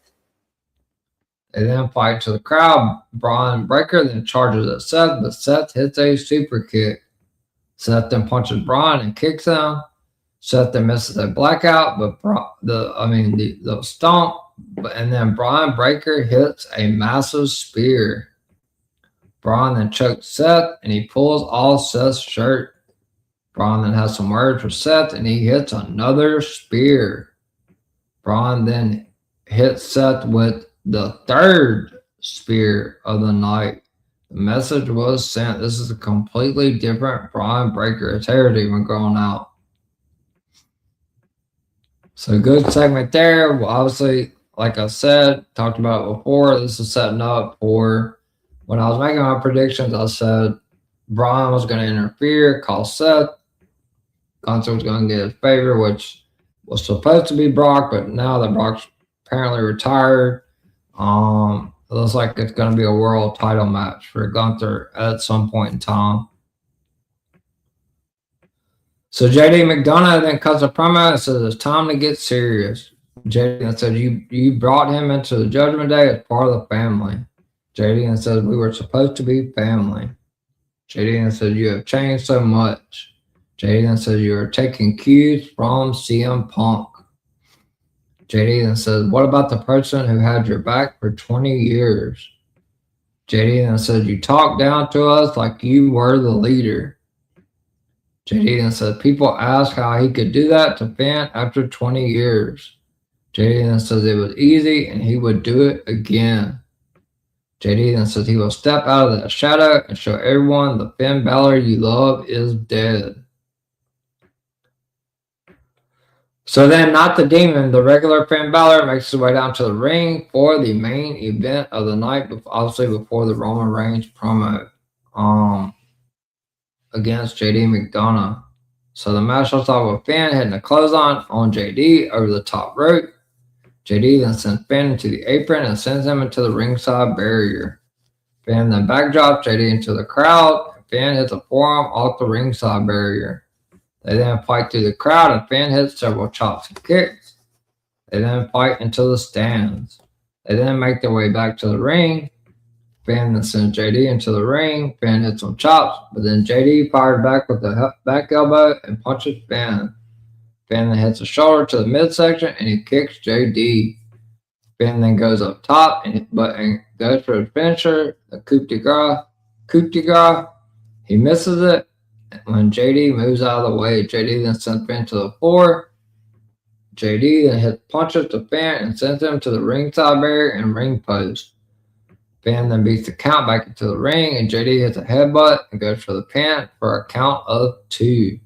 They then fight to the crowd. Braun Breaker then charges at Seth, but Seth hits a super kick. Seth then punches Braun and kicks him. Seth then misses a blackout, but the stomp, and then Braun Breaker hits a massive spear. Braun then chokes Seth, and he pulls off Seth's shirt. Braun then has some words for Seth, and he hits another spear. Braun then hits Seth with the third spear of the night. The message was sent. This is a completely different Braun Breaker. His hair is even growing out. So good segment there. Well, obviously, like I said, talked about it before, this is setting up for when I was making my predictions. I said Braun was going to interfere, call Seth. Gunther was going to get his favor, which was supposed to be Brock, but now that Brock's apparently retired, it looks like it's going to be a world title match for Gunther at some point in time. So JD McDonough then cuts a promo and says it's time to get serious. JD then said you brought him into the Judgment Day as part of the family. JD then says we were supposed to be family. JD then said you have changed so much. JD then says you are taking cues from CM Punk. JD then says what about the person who had your back for 20 years? JD then says you talked down to us like you were the leader. JD then said people ask how he could do that to Finn after 20 years. JD then says it was easy and he would do it again. JD then says he will step out of that shadow and show everyone the Finn Balor you love is dead. So then, not the demon, the regular Finn Balor makes his way down to the ring for the main event of the night, obviously before the Roman Reigns promo against JD McDonough. So the match starts off with Finn hitting a clothesline on JD over the top rope. JD then sends Finn into the apron and sends him into the ringside barrier. Finn then backdrops JD into the crowd. Finn hits a forearm off the ringside barrier. They then fight through the crowd and Finn hits several chops and kicks. They then fight into the stands. They then make their way back to the ring. Finn then sends JD into the ring. Finn hits some chops, but then JD fires back with the back elbow and punches Finn. Finn then hits a shoulder to the midsection and he kicks JD. Finn then goes up top and goes for the finisher, the coup de grace. He misses it. When JD moves out of the way, JD then sends Finn to the floor. JD then hits punches to Finn and sends him to the ringside barrier and ring post. Finn then beats the count back into the ring and JD hits a headbutt and goes for the pin for a count of 2.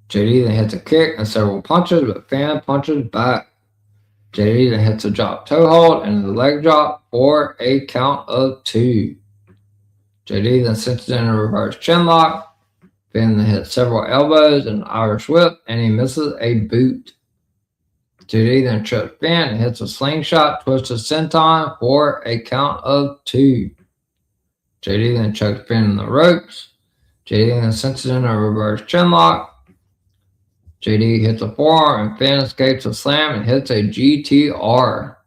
JD then hits a kick and several punches, but Finn punches back. JD then hits a drop toe hold and a leg drop for a count of 2. JD then sends it in a reverse chin lock. Finn then hits several elbows and an Irish whip, and he misses a boot. JD then trips Finn and hits a slingshot twisted senton for a count of 2. JD then chokes Finn in the ropes. JD then sends it in a reverse chin lock. JD hits a forearm and Finn escapes a slam and hits a GTR.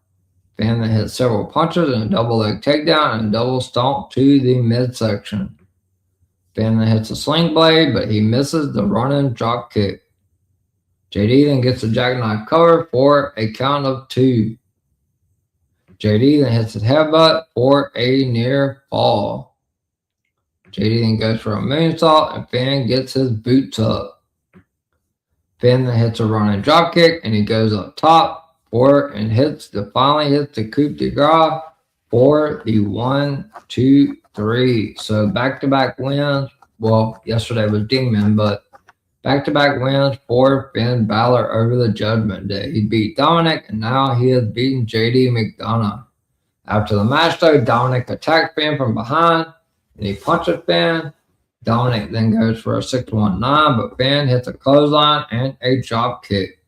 Finn then hits several punches and a double leg takedown and double stomp to the midsection. Finn then hits a sling blade, but he misses the running drop kick. JD then gets a jackknife cover for a count of 2. JD then hits his headbutt for a near fall. JD then goes for a moonsault and Finn gets his boots up. Finn then hits a running drop kick and he goes up top for and finally hits the coup de grace for the 1, 2, 3. So back-to-back wins. Well, yesterday was Demon, but back-to-back wins for Finn Balor over the Judgment Day. He beat Dominic and now he has beaten JD McDonough. After the match though, Dominic attacks Finn from behind and he punches Finn. Dominic then goes for a 619, but Finn hits a clothesline and a drop kick.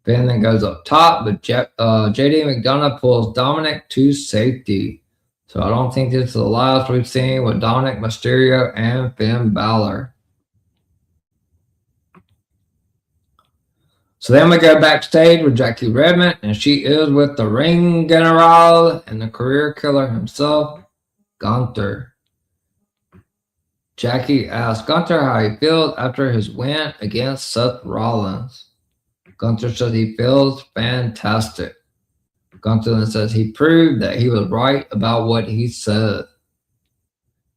Finn then goes up top, but JD McDonough pulls Dominic to safety. So I don't think this is the last we've seen with Dominic Mysterio and Finn Balor. So then we go backstage with Jackie Redmond, and she is with the Ring General and the career killer himself, Gunther. Jackie asks Gunther how he feels after his win against Seth Rollins. Gunther says he feels fantastic. Gunther then says he proved that he was right about what he said.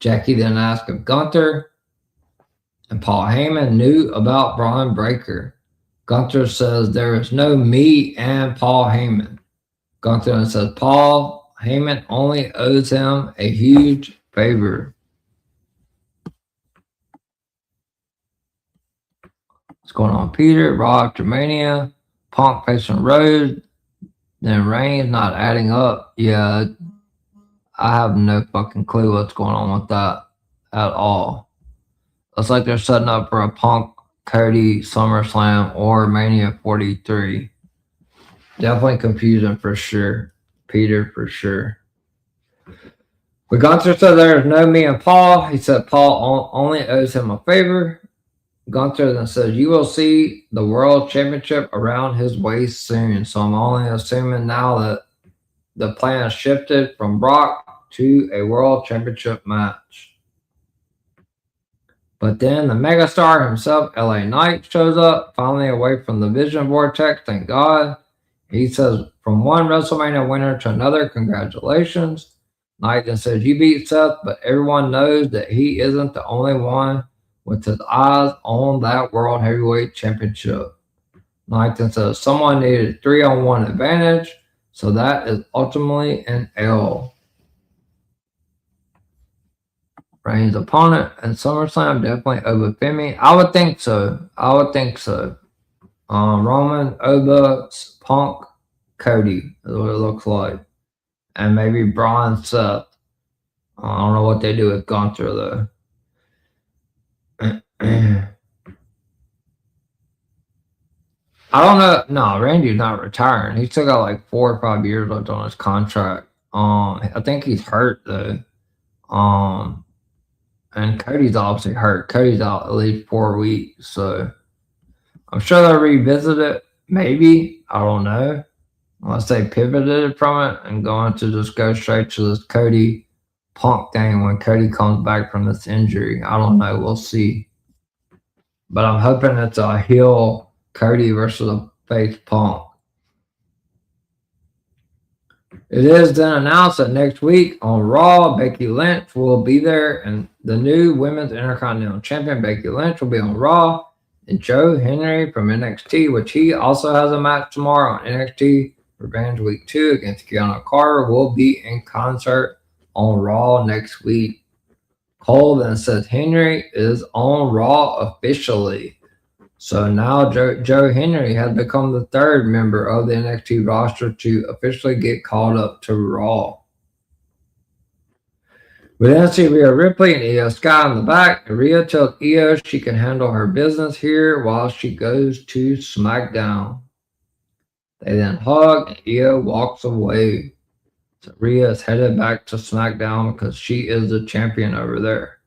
Jackie then asks if Gunther and Paul Heyman knew about Braun Breaker. Gunther says there is no me and Paul Heyman. Gunther then says Paul Heyman only owes him a huge favor. What's going on, Peter? Raw after Mania. Punk facing Rhodes. Then Reigns not adding up. Yeah, I have no fucking clue what's going on with that at all. Looks like they're setting up for a Punk Cody SummerSlam or Mania 43. Definitely confusing for sure. Peter for sure. But Gunther said there's no me and Paul. He said Paul only owes him a favor. Gunther then says, you will see the world championship around his waist soon. So I'm only assuming now that the plan shifted from Brock to a world championship match. But then the megastar himself, LA Knight, shows up, finally away from the Vision Vortex, thank God. He says, from one WrestleMania winner to another, congratulations. Knight then says, you beat Seth, but everyone knows that he isn't the only one with his eyes on that World Heavyweight Championship. Knight then says, someone needed a 3-on-1 advantage, so that is ultimately an L. Reigns' opponent in SummerSlam definitely over Femi. I would think so. Roman, Oba, Punk, Cody is what it looks like. And maybe Braun, Seth. I don't know what they do with Gunther though. I don't know. No, Randy's not retiring. He's still got like 4 or 5 years left on his contract. I think he's hurt though. And Cody's obviously hurt. Cody's out at least 4 weeks, so I'm sure they'll revisit it. Maybe, I don't know. Unless they pivoted from it and going to just go straight to this Cody Punk thing when Cody comes back from this injury. I don't know. We'll see. But I'm hoping it's a heel Cody versus a face Punk. It is then announced that next week on Raw, Becky Lynch will be there, and the new Women's Intercontinental Champion, Becky Lynch, will be on Raw, and Joe Henry from NXT, which he also has a match tomorrow on NXT Revenge Week 2 against Keanu Carter, will be in concert on Raw next week. Cole then says Henry is on Raw officially. So now Joe Henry has become the third member of the NXT roster to officially get called up to Raw. We then see Rhea Ripley and Io Sky in the back. Rhea tells Io she can handle her business here while she goes to SmackDown. They then hug and Io walks away. So Rhea is headed back to SmackDown because she is the champion over there.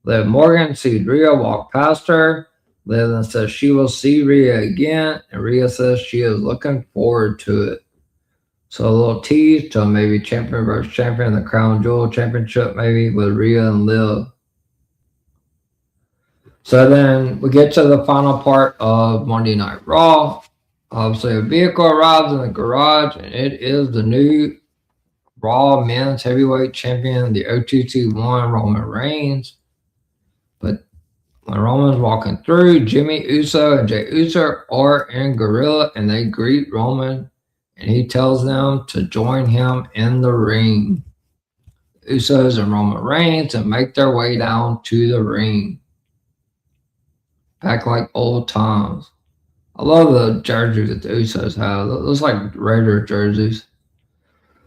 Liv Morgan sees Rhea walk past her. Liv then says she will see Rhea again, and Rhea says she is looking forward to it. So a little tease to maybe champion versus champion, the Crown Jewel Championship maybe with Rhea and Liv. So then we get to the final part of Monday Night Raw. Obviously a vehicle arrives in the garage, and it is the new Raw Men's Heavyweight Champion, the OTC1 Roman Reigns. But when Roman's walking through, Jimmy Uso and Jey Uso are in Gorilla, and they greet Roman, and he tells them to join him in the ring. Usos and Roman Reigns and make their way down to the ring. Back like old times. I love the jerseys that the Usos have. Those like Raider jerseys.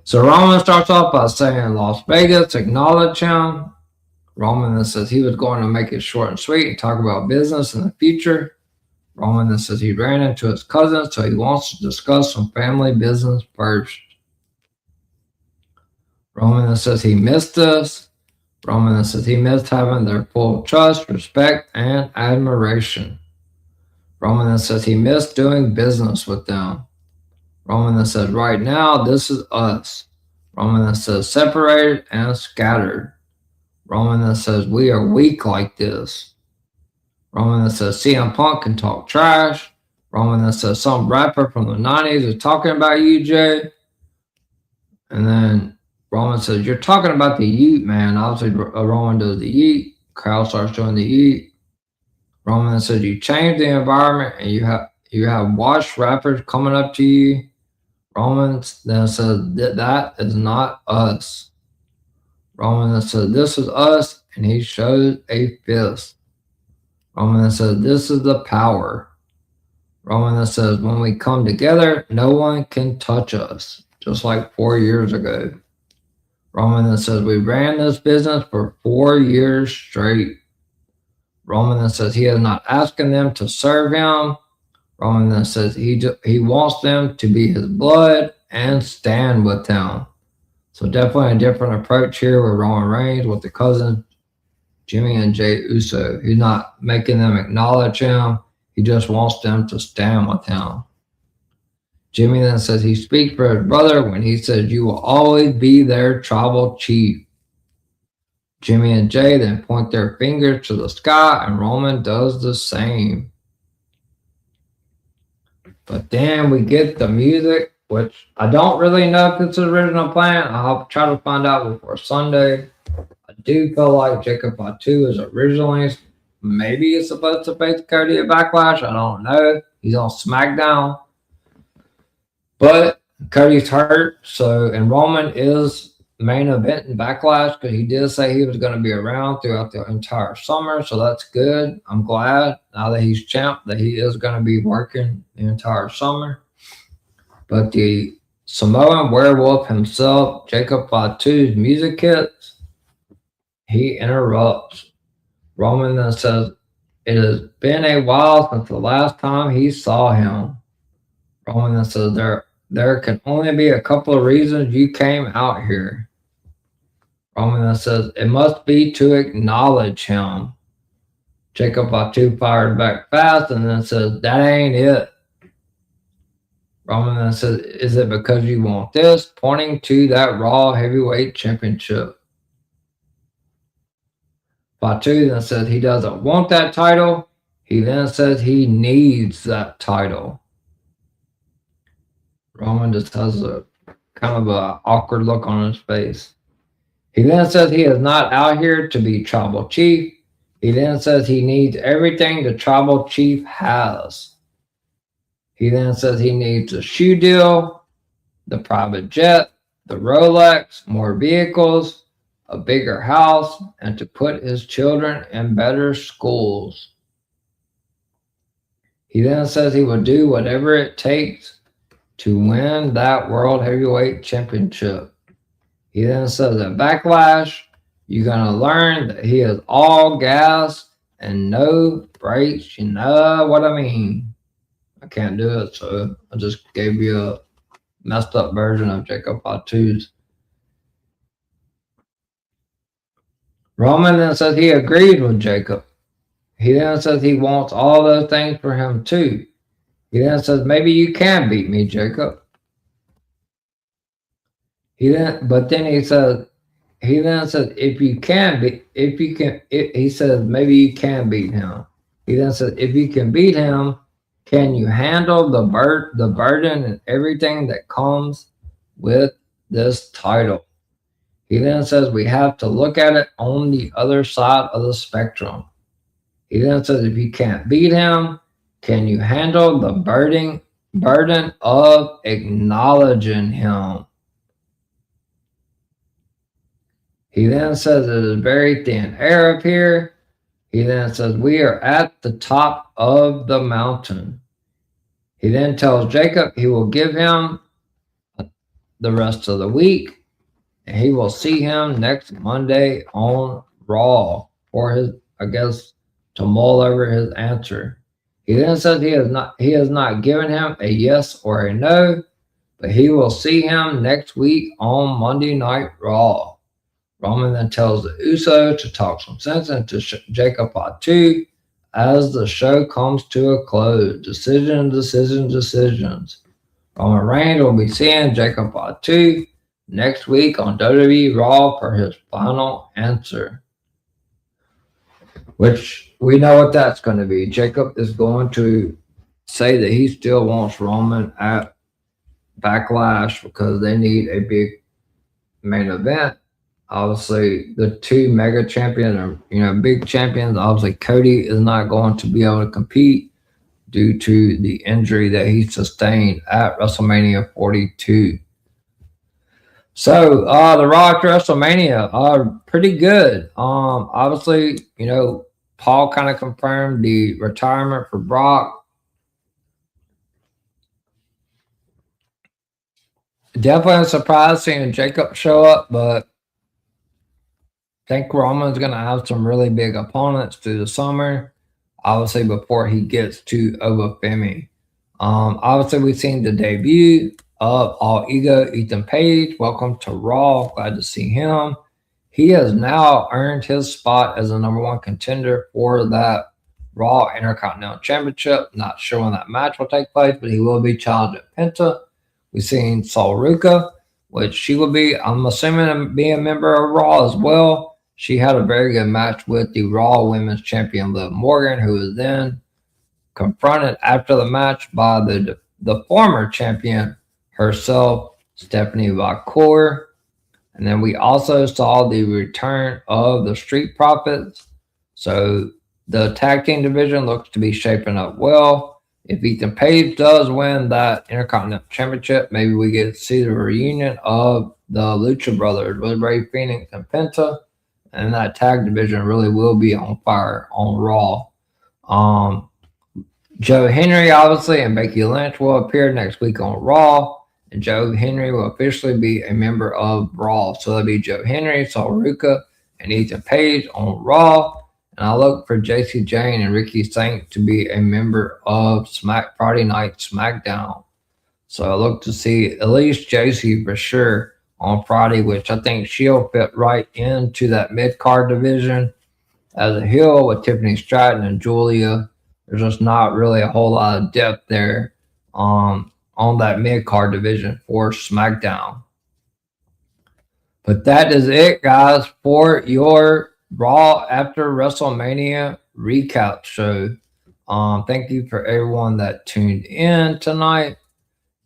So Roman starts off by saying Las Vegas, acknowledge him. Roman then says he was going to make it short and sweet and talk about business in the future. Roman then says he ran into his cousin, so he wants to discuss some family business first. Roman then says he missed us. Roman then says he missed having their full trust, respect, and admiration. Roman then says he missed doing business with them. Roman then says right now, this is us. Roman then says separated and scattered. Roman then says we are weak like this. Roman then says CM Punk can talk trash. Roman then says some rapper from the 90s is talking about you, Jay. And then Roman says, you're talking about the yeet, man. Obviously, Roman does the yeet. Crowd starts doing the yeet. Roman then says, you changed the environment and you have washed rappers coming up to you. Roman then says, that is not us. Roman then says, this is us, and he shows a fist. Roman then says, this is the power. Roman then says, when we come together, no one can touch us, just like 4 years ago. Roman then says, we ran this business for 4 years straight. Roman then says he is not asking them to serve him. Roman then says he wants them to be his blood and stand with him. So definitely a different approach here with Roman Reigns, with the cousins, Jimmy and Jey Uso. He's not making them acknowledge him. He just wants them to stand with him. Jimmy then says he speaks for his brother when he says you will always be their tribal chief. Jimmy and Jey then point their fingers to the sky, and Roman does the same. But then we get the music, which I don't really know if it's the original plan. I'll try to find out before Sunday. I do feel like Jacob Fatu is originally, maybe it's supposed to face Cody at Backlash. I don't know. He's on SmackDown. But Cody's hurt, and Roman is main event in Backlash because he did say he was going to be around throughout the entire summer, so that's good. I'm glad now that he's champ that he is going to be working the entire summer. But the Samoan werewolf himself, Jacob Fatu's music hits, he interrupts. Roman then says it has been a while since the last time he saw him. Roman then says there can only be a couple of reasons you came out here. Roman then says, it must be to acknowledge him. Jacob Fatu fired back fast and then says, that ain't it. Roman then says, is it because you want this? Pointing to that Raw Heavyweight Championship. Fatu then says he doesn't want that title. He then says he needs that title. Roman just has a kind of a awkward look on his face. He then says he is not out here to be tribal chief. He then says he needs everything the tribal chief has. He then says he needs a shoe deal, the private jet, the Rolex, more vehicles, a bigger house, and to put his children in better schools. He then says he will do whatever it takes to win that World Heavyweight Championship. He then says at Backlash, you're going to learn that he is all gas and no brakes. You know what I mean. I can't do it, so I just gave you a messed up version of Jacob Fatu's. Roman then says he agrees with Jacob. He then says he wants all those things for him too. He then says, maybe you can beat me, Jacob. He then says, if you can he says, maybe you can beat him. He then says, if you can beat him, can you handle the burden and everything that comes with this title? He then says, we have to look at it on the other side of the spectrum. He then says, if you can't beat him, can you handle the burden of acknowledging him? He then says it is very thin air up here. He then says, we are at the top of the mountain. He then tells Jacob he will give him the rest of the week, and he will see him next Monday on Raw for his, I guess, to mull over his answer. He then says he has not given him a yes or a no, but he will see him next week on Monday Night Raw. Roman then tells the Usos to talk some sense into Jacob Fatu as the show comes to a close. Decisions. Roman Reigns will be seeing Jacob Fatu next week on WWE Raw for his final answer, which we know what that's going to be. Jacob is going to say that he still wants Roman at Backlash because they need a big main event. Obviously, the two mega champions are, big champions. Obviously, Cody is not going to be able to compete due to the injury that he sustained at WrestleMania 42. So, the Raw after WrestleMania are pretty good. Obviously, Paul kind of confirmed the retirement for Brock. Definitely a surprise seeing Jacob show up, but I think Roman's going to have some really big opponents through the summer, obviously before he gets to Obafemi. Obviously, we've seen the debut of All Ego, Ethan Page. Welcome to Raw. Glad to see him. He has now earned his spot as the #1 contender for that Raw Intercontinental Championship. Not sure when that match will take place, but he will be challenged at Penta. We've seen Sol Ruka, which she will be, I'm assuming, be a member of Raw as well. She had a very good match with the Raw Women's Champion Liv Morgan, who was then confronted after the match by the former champion herself, Stephanie Vacour. And then we also saw the return of the Street Profits. So the tag team division looks to be shaping up well. If Ethan Page does win that Intercontinental Championship, maybe we get to see the reunion of the Lucha Brothers with Rey Fenix and Penta. And that tag division really will be on fire on Raw. Joe Henry, obviously, and Becky Lynch will appear next week on Raw. And Joe Henry will officially be a member of Raw. So that'll be Joe Henry, Sol Ruka, and Ethan Page on Raw. And I look for JC Jane and Ricky Saint to be a member of Friday Night SmackDown. So I look to see at least JC for sure on Friday, which I think she'll fit right into that mid-card division. As a heel with Tiffany Stratton and Julia, there's just not really a whole lot of depth there on that mid-card division for SmackDown. But that is it, guys, for your Raw after WrestleMania recap show. Thank you for everyone that tuned in tonight.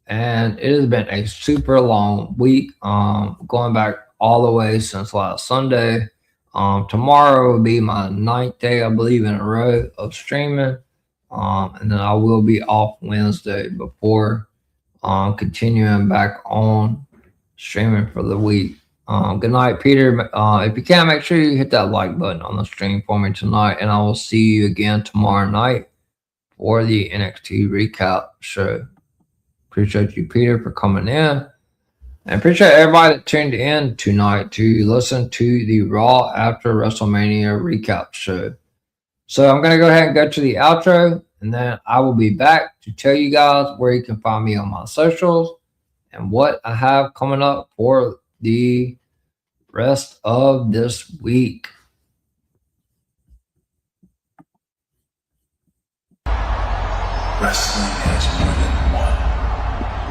And it has been a super long week, going back all the way since last Sunday. Tomorrow will be my 9th day, I believe, in a row of streaming. And then I will be off Wednesday before continuing back on streaming for the week. Good night, Peter. If you can, make sure you hit that like button on the stream for me tonight. And I will see you again tomorrow night for the NXT recap show. Appreciate you, Peter, for coming in. And appreciate everybody that tuned in tonight to listen to the Raw after WrestleMania recap show. So I'm going to go ahead and go to the outro, and then I will be back to tell you guys where you can find me on my socials and what I have coming up for the rest of this week. Wrestling has more than one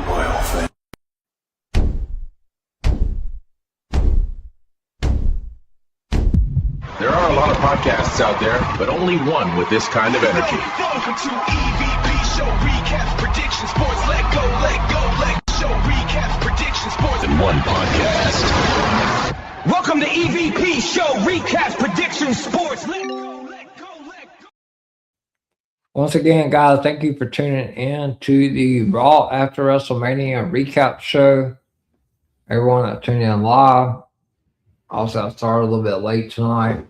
royal family. There are a lot of podcasts out there, but only one with this kind of energy. Welcome to EVP Show Recap Prediction Sports. Let go, let show recap prediction sports In one podcast. Welcome to EVP Show Recap Prediction Sports. Let go. Once again, guys, thank you for tuning in to the Raw after WrestleMania recap show. Everyone that tuned in live. Also, I started a little bit late tonight.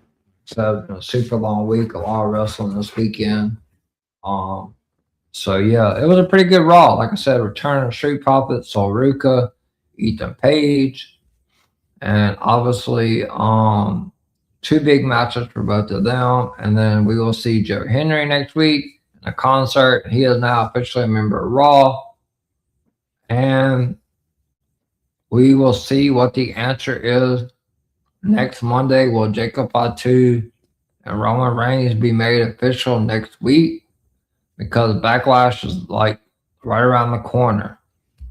So it's been a super long week, a lot of wrestling this weekend. So yeah, it was a pretty good Raw. Like I said, Return of Street Profits, Solruka, Ethan Page, and obviously two big matches for both of them. And then we will see Joe Henry next week in a concert. He is now officially a member of Raw. And we will see what the answer is next Monday. Will Jacob Fatu and Roman Reigns be made official next week? Because Backlash is like right around the corner.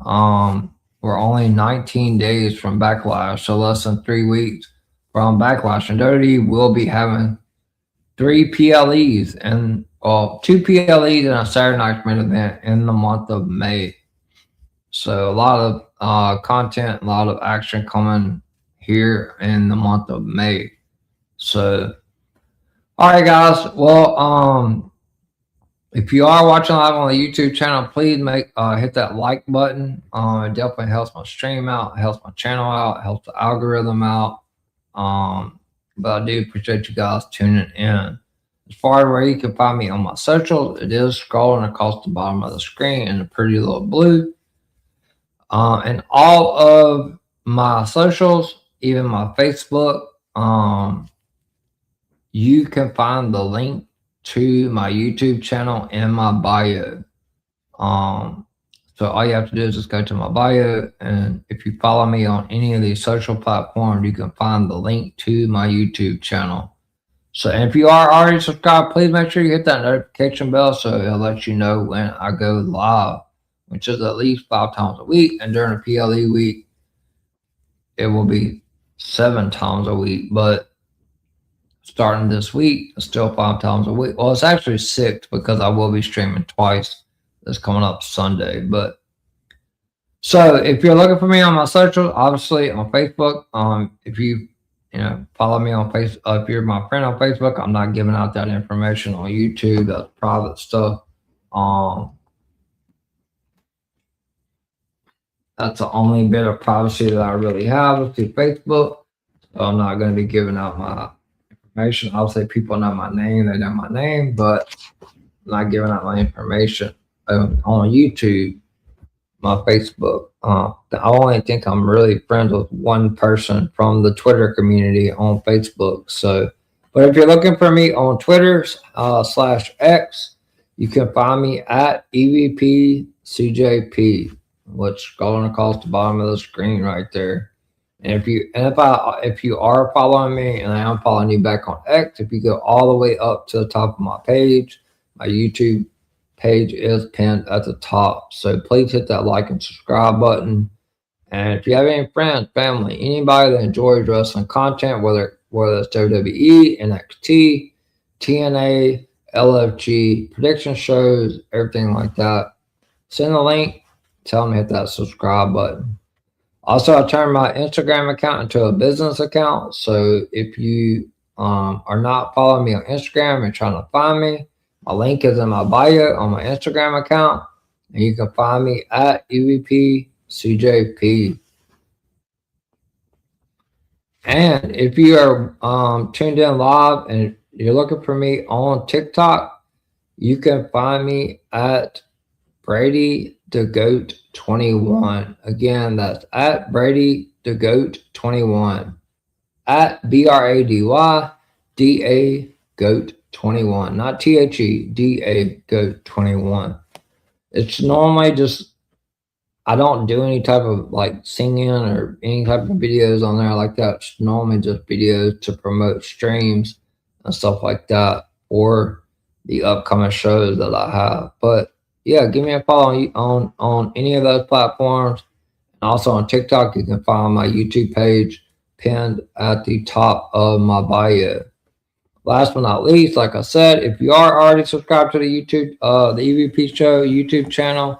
We're only 19 days from Backlash, so less than 3 weeks from Backlash. And WWE will be having 3 PLEs and 2 PLEs and a Saturday Night main event in the month of May. So a lot of content, a lot of action coming here in the month of May. So, all right, guys. Well, if you are watching live on the YouTube channel, please hit that like button. It definitely helps my stream out, it helps my channel out, it helps the algorithm out. But I do appreciate you guys tuning in. As far as where you can find me on my socials, it is scrolling across the bottom of the screen in a pretty little blue. And all of my socials, even my Facebook, you can find the link to my YouTube channel in my bio. So all you have to do is just go to my bio, and if you follow me on any of these social platforms, you can find the link to my YouTube channel. So, and if you are already subscribed, please make sure you hit that notification bell so it'll let you know when I go live, which is at least 5 times a week. And during a PLE week, it will be 7 times a week. But starting this week, it's still 5 times a week. Well, it's actually 6 because I will be streaming twice this coming up Sunday. But so if you're looking for me on my socials, obviously on Facebook, if you follow me on Facebook, if you're my friend on Facebook, I'm not giving out that information on YouTube. That's private stuff. That's the only bit of privacy that I really have is through Facebook. So I'm not going to be giving out my information. Obviously, people know my name, they know my name, but I'm not giving out my information on YouTube, my Facebook. I only think I'm really friends with one person from the Twitter community on Facebook. So, but if you're looking for me on Twitter /X, you can find me at EVPCJP, which going across the bottom of the screen right there. And if you are following me, and I am following you back on X, if you go all the way up to the top of my page, my YouTube page is pinned at the top. So please hit that like and subscribe button. And if you have any friends, family, anybody that enjoys wrestling content, whether it's WWE, NXT, TNA, LFG, prediction shows, everything like that, send a link, tell them to hit that subscribe button. Also, I turned my Instagram account into a business account. So if you are not following me on Instagram and trying to find me, my link is in my bio on my Instagram account. And you can find me at EVPCJP. And if you are tuned in live and you're looking for me on TikTok, you can find me at Brady the Goat 21. Again, that's at Brady the Goat 21. At BRADYDA Goat 21. Not THEDA Goat 21. It's normally just, I don't do any type of like singing or any type of videos on there like that. It's normally just videos to promote streams and stuff like that, or the upcoming shows that I have. But yeah, give me a follow on any of those platforms. And also on TikTok, you can find my YouTube page pinned at the top of my bio. Last but not least, like I said, if you are already subscribed to the YouTube, the EVP Show YouTube channel,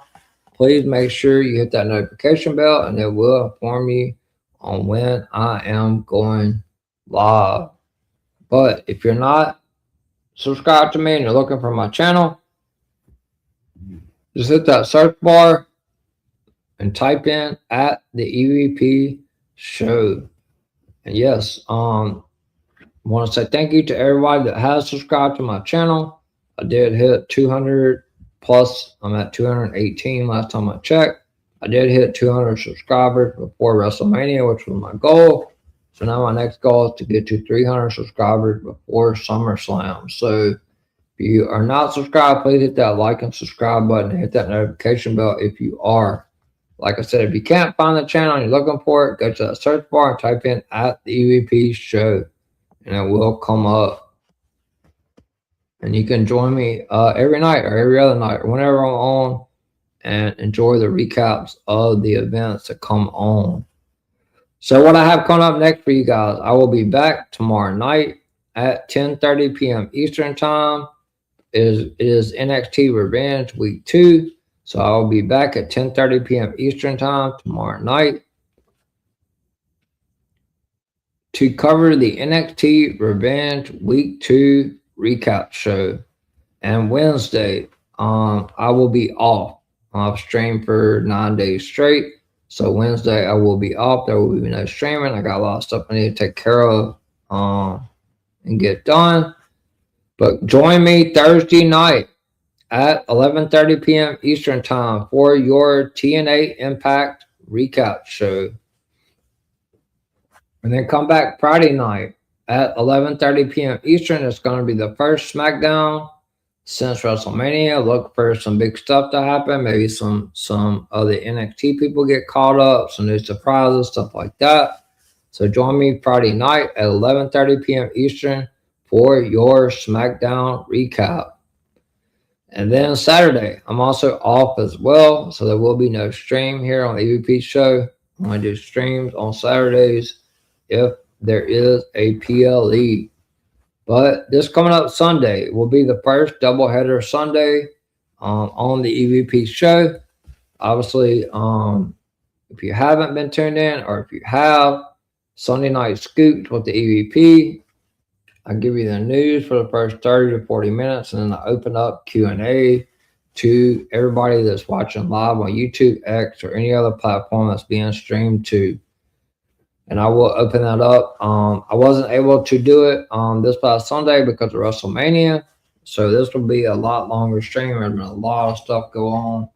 please make sure you hit that notification bell, and it will inform you on when I am going live. But if you're not subscribed to me and you're looking for my channel, just hit that search bar and type in at the EVP Show. And yes, I want to say thank you to everybody that has subscribed to my channel. I did hit 200 plus. I'm at 218 last time I checked. I did hit 200 subscribers before WrestleMania, which was my goal. So now my next goal is to get to 300 subscribers before SummerSlam. So if you are not subscribed, please hit that like and subscribe button and hit that notification bell if you are. Like I said, if you can't find the channel and you're looking for it, go to that search bar and type in at the EVP Show, and it will come up. And you can join me every night or every other night or whenever I'm on, and enjoy the recaps of the events that come on. So what I have coming up next for you guys, I will be back tomorrow night at 10:30 p.m. Eastern Time. It is NXT Revenge Week 2. So I will be back at 10:30 p.m. Eastern Time tomorrow night to cover the NXT Revenge Week 2 recap show. And Wednesday, I will be off. I've streamed for 9 days straight. So Wednesday, I will be off. There will be no streaming. I got a lot of stuff I need to take care of and get done. But join me Thursday night at 11:30 p.m. Eastern Time for your TNA Impact recap show. And then come back Friday night at 11:30 p.m. Eastern. It's going to be the first SmackDown since WrestleMania. Look for some big stuff to happen. Maybe some of the NXT people get caught up, some new surprises, stuff like that. So join me Friday night at 11:30 p.m. Eastern for your SmackDown recap. And then Saturday, I'm also off as well, so there will be no stream here on the EVP Show. I'm going to do streams on Saturdays if there is a PLE. But this coming up Sunday will be the first doubleheader Sunday on the EVP Show. Obviously, if you haven't been tuned in, or if you have, Sunday Night Scoops with the EVP. I give you the news for the first 30 to 40 minutes, and then I open up Q&A to everybody that's watching live on YouTube, X, or any other platform that's being streamed to. And I will open that up. I wasn't able to do it this past Sunday because of WrestleMania, so this will be a lot longer stream. There's been a lot of stuff go on,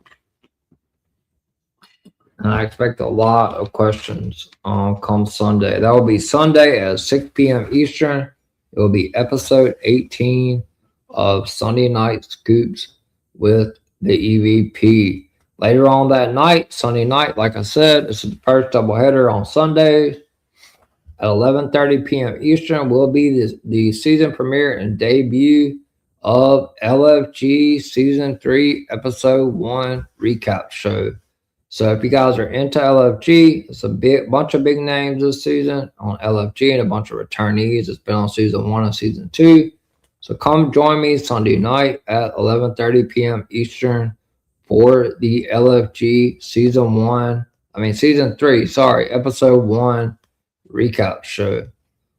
and I expect a lot of questions come Sunday. That will be Sunday at 6 p.m. Eastern. It will be episode 18 of Sunday Night Scoops with the EVP. Later on that night, Sunday night, like I said, this is the first doubleheader on Sunday. at 11:30 p.m. Eastern will be the season premiere and debut of LFG Season 3, Episode 1 Recap Show. So if you guys are into LFG, it's a bunch of big names this season on LFG and a bunch of returnees. It's been on Season 1 and Season 2. So come join me Sunday night at 11:30 p.m. Eastern for the LFG Season 3, Episode 1 Recap Show.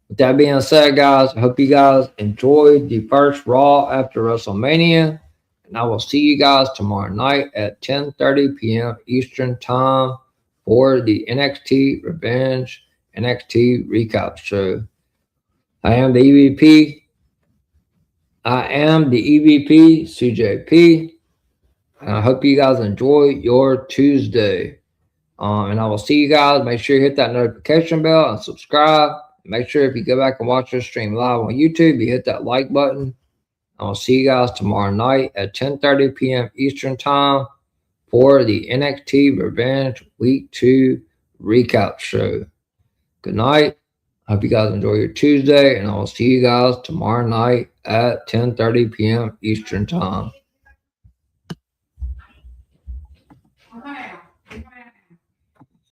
With that being said, guys, I hope you guys enjoyed the first Raw after WrestleMania. And I will see you guys tomorrow night at 10:30 p.m. Eastern Time for the NXT Revenge NXT Recap Show. I am the EVP, CJP. And I hope you guys enjoy your Tuesday. And I will see you guys. Make sure you hit that notification bell and subscribe. Make sure if you go back and watch this stream live on YouTube, you hit that like button. I'll see you guys tomorrow night at 10:30 p.m. Eastern Time for the NXT Revenge Week 2 Recap Show. Good night. I hope you guys enjoy your Tuesday, and I will see you guys tomorrow night at 10:30 p.m. Eastern Time.